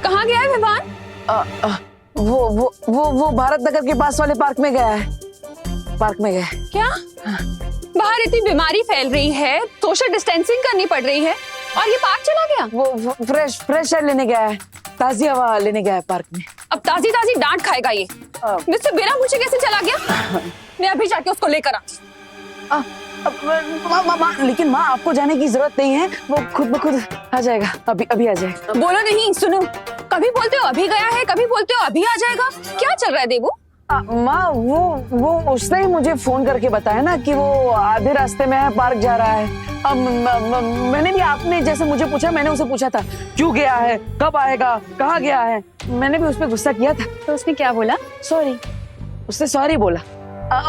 कहाँ गया है विवान? वो भारत नगर के पास वाले पार्क में गया है। पार्क में गया है। क्या? बाहर इतनी बीमारी फैल रही है, सोशल डिस्टेंसिंग करनी पड़ रही है और ये पार्क चला गया? वो फ्रेश एयर लेने गया है, ताजी हवा लेने गया है पार्क में। अब ताजी ताजी डांट खाएगा ये। मुझसे बिना पूछे कैसे चला गया? मैं अभी जाके उसको लेकर आती। लेकिन माँ, आपको जाने की जरूरत नहीं है, वो खुद ब खुद आ जाएगा। अभी आ जाएगा। बोलो नहीं, सुनो, कभी बोलते हो अभी गया है, कभी बोलते हो अभी आ जाएगा। क्या चल रहा है देबू? माँ, वो उसने ही मुझे फोन करके बताया ना कि वो आधे रास्ते में है, पार्क जा रहा है। अब मैंने भी, आपने जैसे मुझे पूछा, मैंने उसे पूछा था क्यों गया है, कब आएगा, कहाँ गया है। मैंने भी उस पर गुस्सा किया था। तो उसने क्या बोला? सॉरी। उसने सॉरी बोला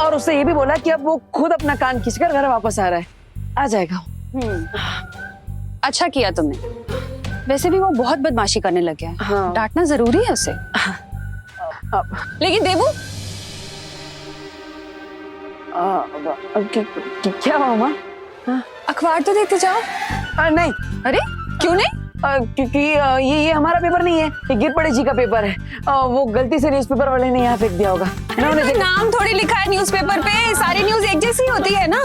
और उससे ये भी बोला कि अब वो खुद अपना कान खींचकर घर वापस आ रहा है, आ जाएगा। अच्छा किया तुमने। वैसे भी वो बहुत बदमाशी करने लग गया है। हाँ। डांटना जरूरी है उसे। लेकिन देबू, क्या हुआ माँ? अखबार तो देखते जाओ। नहीं। अरे क्यों नहीं? क्योंकि ये हमारा पेपर नहीं है, ये गिरपड़े जी का पेपर है। वो गलती से न्यूज़पेपर वाले ने यहाँ फेंक दिया होगा। नाम थोड़ी लिखा है न्यूज़पेपर पे, सारी न्यूज़ एक जैसी होती है ना।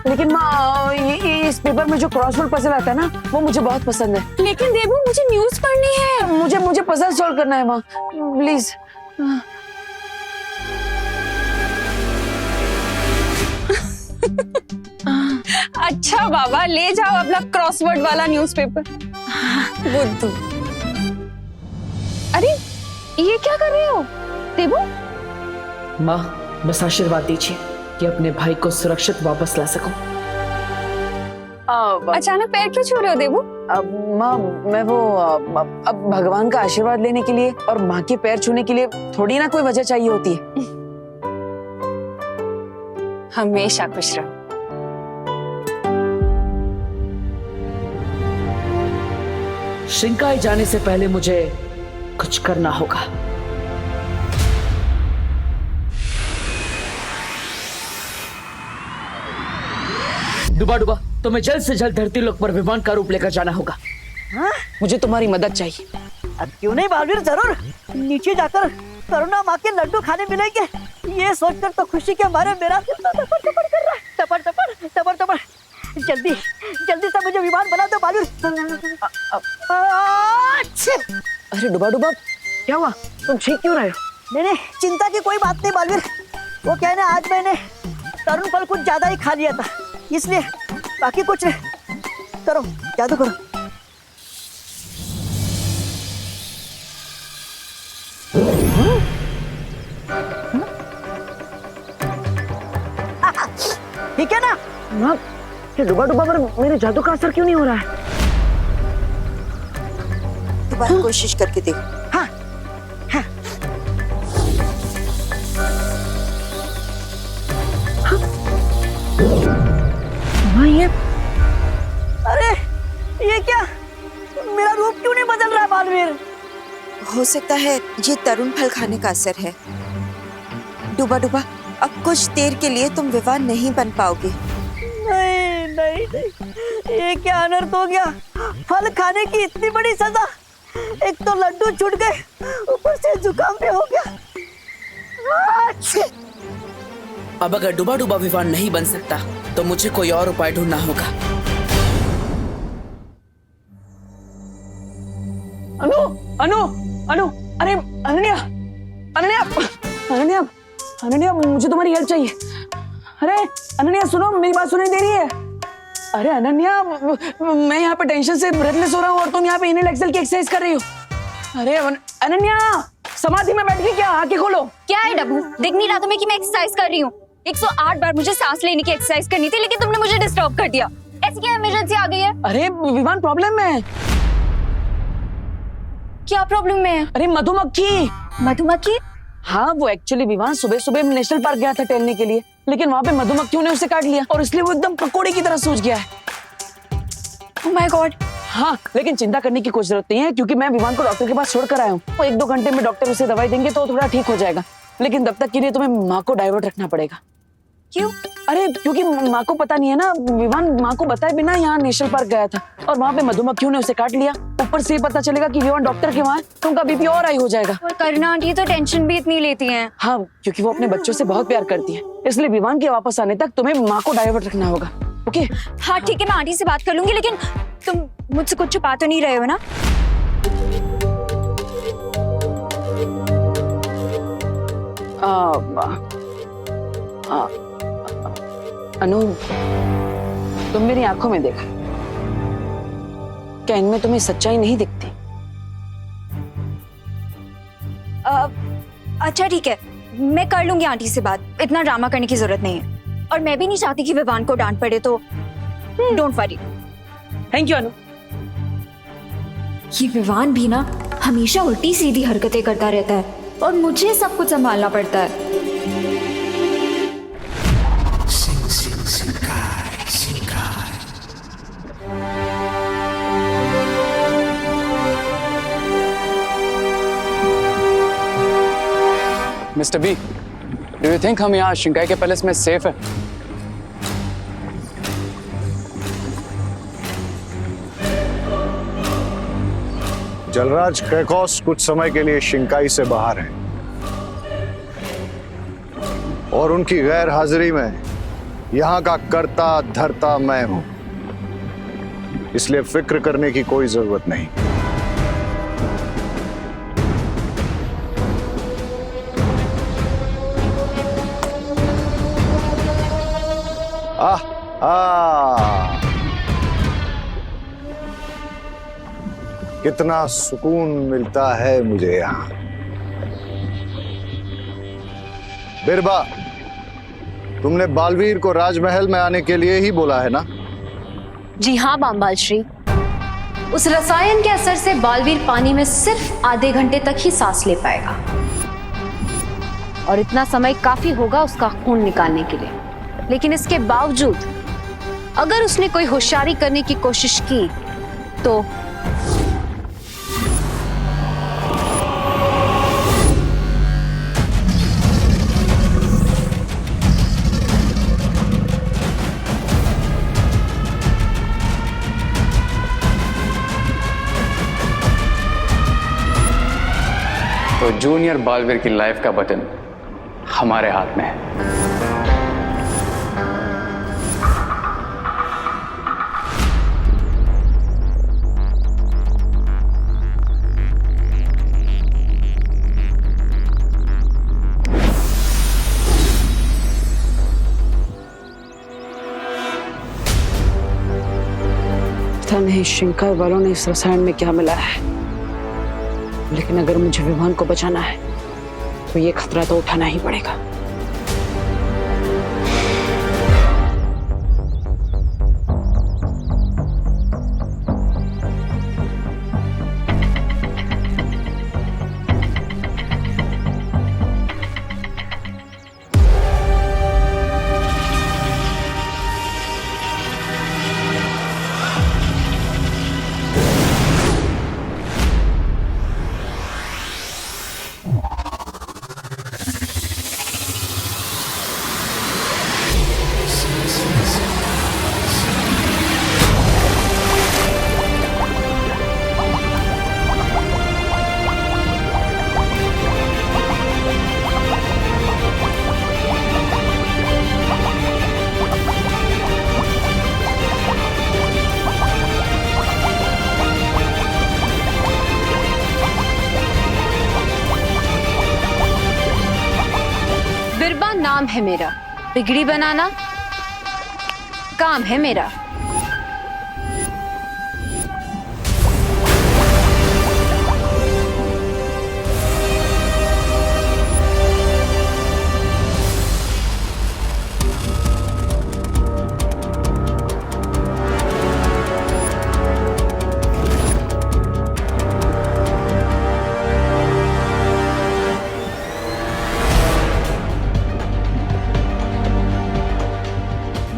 लेकिन माँ, ये इस पेपर में जो क्रॉसवर्ड पजल आता है ना, वो मुझे बहुत पसंद है। लेकिन देबू, मुझे न्यूज़ पढ़नी है। मुझे पजल सॉल्व करना है माँ, प्लीज। अच्छा बाबा, ले जाओ अपना क्रॉसवर्ड वाला न्यूज़पेपर। बुद्धू। अरे ये क्या कर रहे हो देबू? माँ, बस आशीर्वाद दीजिए कि अपने भाई को सुरक्षित वापस ला सकूं। अचानक पैर क्यों छू रहे हो देबू? माँ, मैं वो अब भगवान का आशीर्वाद लेने के लिए और माँ के पैर छूने के लिए थोड़ी ना कोई वजह चाहिए होती है। हमेशा खुश रहो। शिंकाई जाने से पहले मुझे कुछ करना होगा। डुबा, तुम्हें जल्द से जल्द धरती लोक पर विमान का रूप लेकर जाना होगा। हाँ? मुझे तुम्हारी मदद चाहिए। अब क्यों नहीं बालवीर, जरूर। नीचे जाकर करुणा माँ के लड्डू खाने मिलेंगे, ये सोचकर तो खुशी के मारे मेरा दिल तो टपर कर रहा है। टपर। जल्दी से मुझे विमान बना दो बालवीर। अरे डुबा, क्या हुआ? तुम ठीक क्यों रहे हो? नहीं, चिंता की कोई बात नहीं बालवीर। वो क्या है ना, आज मैंने तरुण फल कुछ ज्यादा ही खा लिया था, इसलिए। बाकी कुछ नहीं। करो, जादू करो। ठीक है ना? ये डुबा पर मेरे जादू का असर क्यों नहीं हो रहा है? दोबारा कोशिश करके देख। हाँ। ये अरे ये क्या, मेरा रूप क्यों नहीं बदल रहा बालवीर? हो सकता है ये तरुण फल खाने का असर है। डुबा, अब कुछ देर के लिए तुम विवाह नहीं बन पाओगे। नहीं, ये क्या अनर्थ हो गया? फल खाने की इतनी बड़ी सजा। एक तो लड्डू छूट गए, ऊपर से जुकाम भी हो गया। अब अगर डुबा विवान नहीं बन सकता तो मुझे कोई और उपाय ढूंढना होगा। अनु, अरे अनन्या, मुझे तुम्हारी हेल्प चाहिए। अरे अनन्या, सुनो, मेरी बात सुनाई दे रही है? अरे अनन्या, मैं यहाँ पे टेंशन से ब्रेथलेस हो रहा हूँ और तुम यहाँ पे इनहेल एक्सेल की एक्सरसाइज कर रही हो। अरे अनन्या, समाधि में बैठ के क्या? आंखें खोलो। क्या है डब्बू, दिख नहीं रहा तुम्हें कि मैं एक्सरसाइज कर रही हूँ? 108 बार मुझे सांस लेने की एक्सरसाइज करनी थी, लेकिन तुमने मुझे डिस्टर्ब कर दिया। ऐसी क्या इमरजेंसी आ गई है? अरे विवान प्रॉब्लम में है। क्या प्रॉब्लम में है? अरे मधुमक्खी। मधुमक्खी? हाँ, वो एक्चुअली विवान सुबह सुबह नेशनल पार्क गया था टहलने के लिए, लेकिन वहाँ पे मधुमक्खियों ने उसे काट लिया और इसलिए वो एकदम पकोड़े की तरह सूज गया है। Oh my God. हाँ, लेकिन चिंता करने की कोई जरूरत नहीं है, क्योंकि मैं विवान को डॉक्टर के पास छोड़ कर आया हूँ। वो 1-2 घंटे में डॉक्टर उसे दवाई देंगे तो थोड़ा ठीक हो जाएगा, लेकिन तब तक के लिए तुम्हें माँ को डाइवर्ट रखना पड़ेगा। क्यों? अरे क्योंकि माँ को पता नहीं है ना, विवान माँ को बताए बिना यहाँ नेशनल पार्क गया था और वहाँ पे मधुमक्खियों ने उसे काट लिया। ऊपर से पता चलेगा कि विवान डॉक्टर के वहाँ है तो उनका बीपी और हाई हो जाएगा। और करना आंटी तो टेंशन भी इतनी लेती हैं। हाँ, क्योंकि वो अपने बच्चों से बहुत प्यार करती है, इसलिए विवान के वापस आने तक तुम्हें माँ को डाइवर्ट रखना होगा। ओके? हाँ ठीक है, मैं आंटी से बात कर लूंगी, लेकिन तुम मुझसे कुछ छुपा तो नहीं रहे हो ना? अनु, तुम मेरी आंखों में देखो, क्या इनमें तुम्हें सच्चाई नहीं दिखती? अच्छा ठीक है, मैं कर लूंगी आंटी से बात, इतना ड्रामा करने की जरूरत नहीं है। और मैं भी नहीं चाहती कि विवान को डांट पड़े, तो डोंट वरी। थैंक यू अनु। ये विवान भी ना हमेशा उल्टी सीधी हरकतें करता रहता है और मुझे सब कुछ संभालना पड़ता है। Mister B, do you think हम यहाँ शिंकाई के पैलेस में सेफ है? जलराज कैकॉस कुछ समय के लिए शिंकाई से बाहर हैं और उनकी गैर हाजिरी में यहाँ का कर्ता धर्ता मैं हूं, इसलिए फिक्र करने की कोई जरूरत नहीं। कितना सुकून मिलता है मुझे यहाँ। बिरबा, तुमने बालवीर को राजमहल में आने के लिए ही बोला है ना? जी हाँ बामबाल श्री, उस रसायन के असर से बालवीर पानी में सिर्फ आधे घंटे तक ही सांस ले पाएगा और इतना समय काफी होगा उसका खून निकालने के लिए। लेकिन इसके बावजूद अगर उसने कोई होशियारी करने की कोशिश की तो जूनियर बालवीर की लाइफ का बटन हमारे हाथ में है। पता नहीं शिंकाई वालों ने इस रसायन में क्या मिला है, लेकिन अगर मुझे विवान को बचाना है तो ये खतरा तो उठाना ही पड़ेगा। नाम है मेरा, बिगड़ी बनाना काम है मेरा।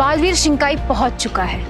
बालवीर शिंकाई पहुंच चुका है।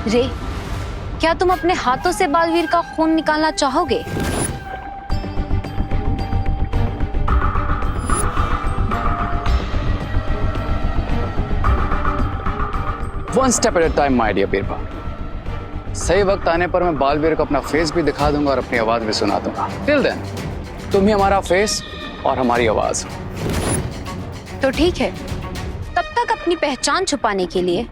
रे, क्या तुम अपने हाथों से बालवीर का खून निकालना चाहोगे? One step at a time my dear बीरबा। सही वक्त आने पर मैं बालवीर को अपना फेस भी दिखा दूंगा और अपनी आवाज भी सुना दूंगा। टिल देन तुम ही हमारा फेस और हमारी आवाज। तो ठीक है, तब तक अपनी पहचान छुपाने के लिए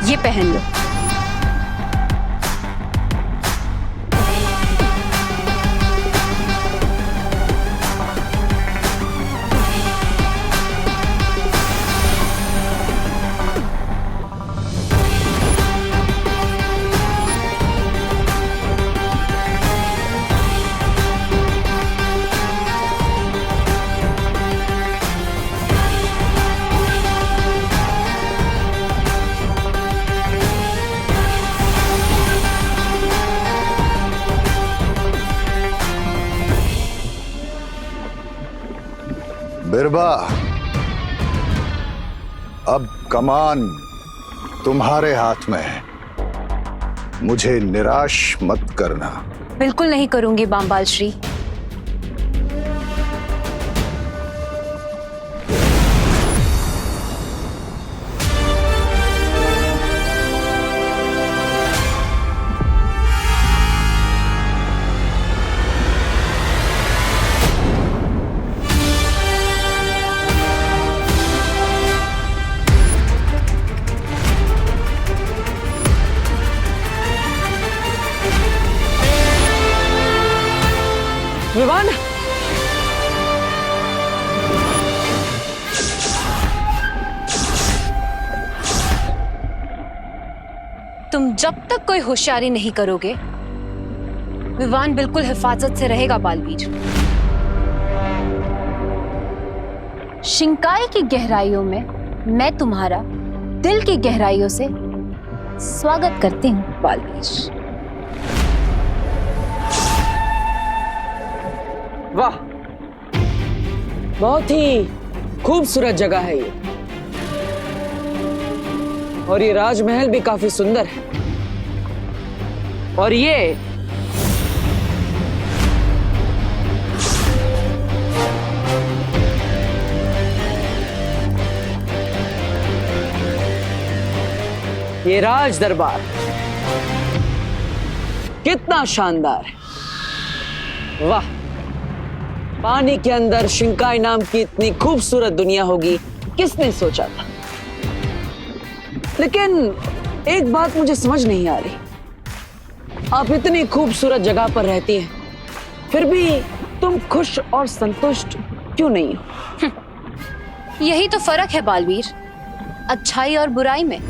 ये पहन लो। बिरबा, अब कमान तुम्हारे हाथ में है। मुझे निराश मत करना। बिल्कुल नहीं करूंगी बामबाल श्री। विवान, तुम जब तक कोई होशियारी नहीं करोगे, विवान बिल्कुल हिफाजत से रहेगा बालवीर। शिंकाई की गहराइयों में मैं तुम्हारा दिल की गहराइयों से स्वागत करती हूँ बालवीर। वाह, बहुत ही खूबसूरत जगह है ये, और ये राजमहल भी काफी सुंदर है। और ये राज दरबार कितना शानदार है। वाह, पानी के अंदर शिंकाई नाम की इतनी खूबसूरत दुनिया होगी, किसने सोचा था। लेकिन एक बात मुझे समझ नहीं आ रही, आप इतनी खूबसूरत जगह पर रहती हैं, फिर भी तुम खुश और संतुष्ट क्यों नहीं हो? यही तो फर्क है बालवीर, अच्छाई और बुराई में।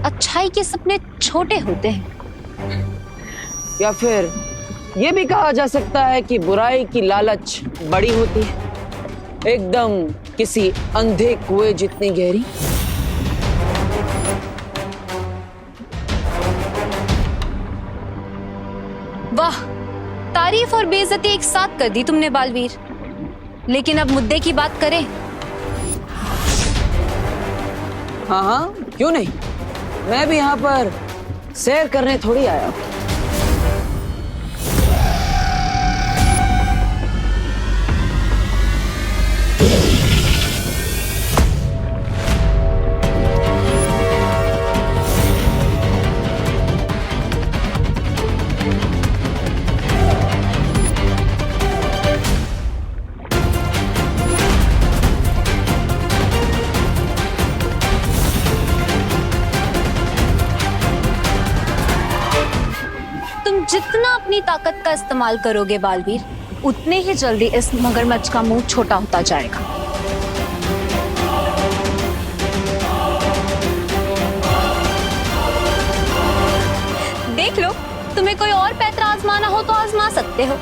अच्छाई के सपने छोटे होते हैं, या फिर ये भी कहा जा सकता है कि बुराई की लालच बड़ी होती है, एकदम किसी अंधे कुएं जितनी गहरी। वाह, तारीफ और बेइज्जती एक साथ कर दी तुमने बालवीर। लेकिन अब मुद्दे की बात करें। हाँ हाँ, क्यों नहीं, मैं भी यहाँ पर सैर करने थोड़ी आया हूँ। जितनी ताकत का इस्तेमाल करोगे बालवीर, उतने ही जल्दी इस मगरमच्छ का मुंह छोटा होता जाएगा। देख लो, तुम्हें कोई और पैतरा आजमाना हो तो आजमा सकते हो।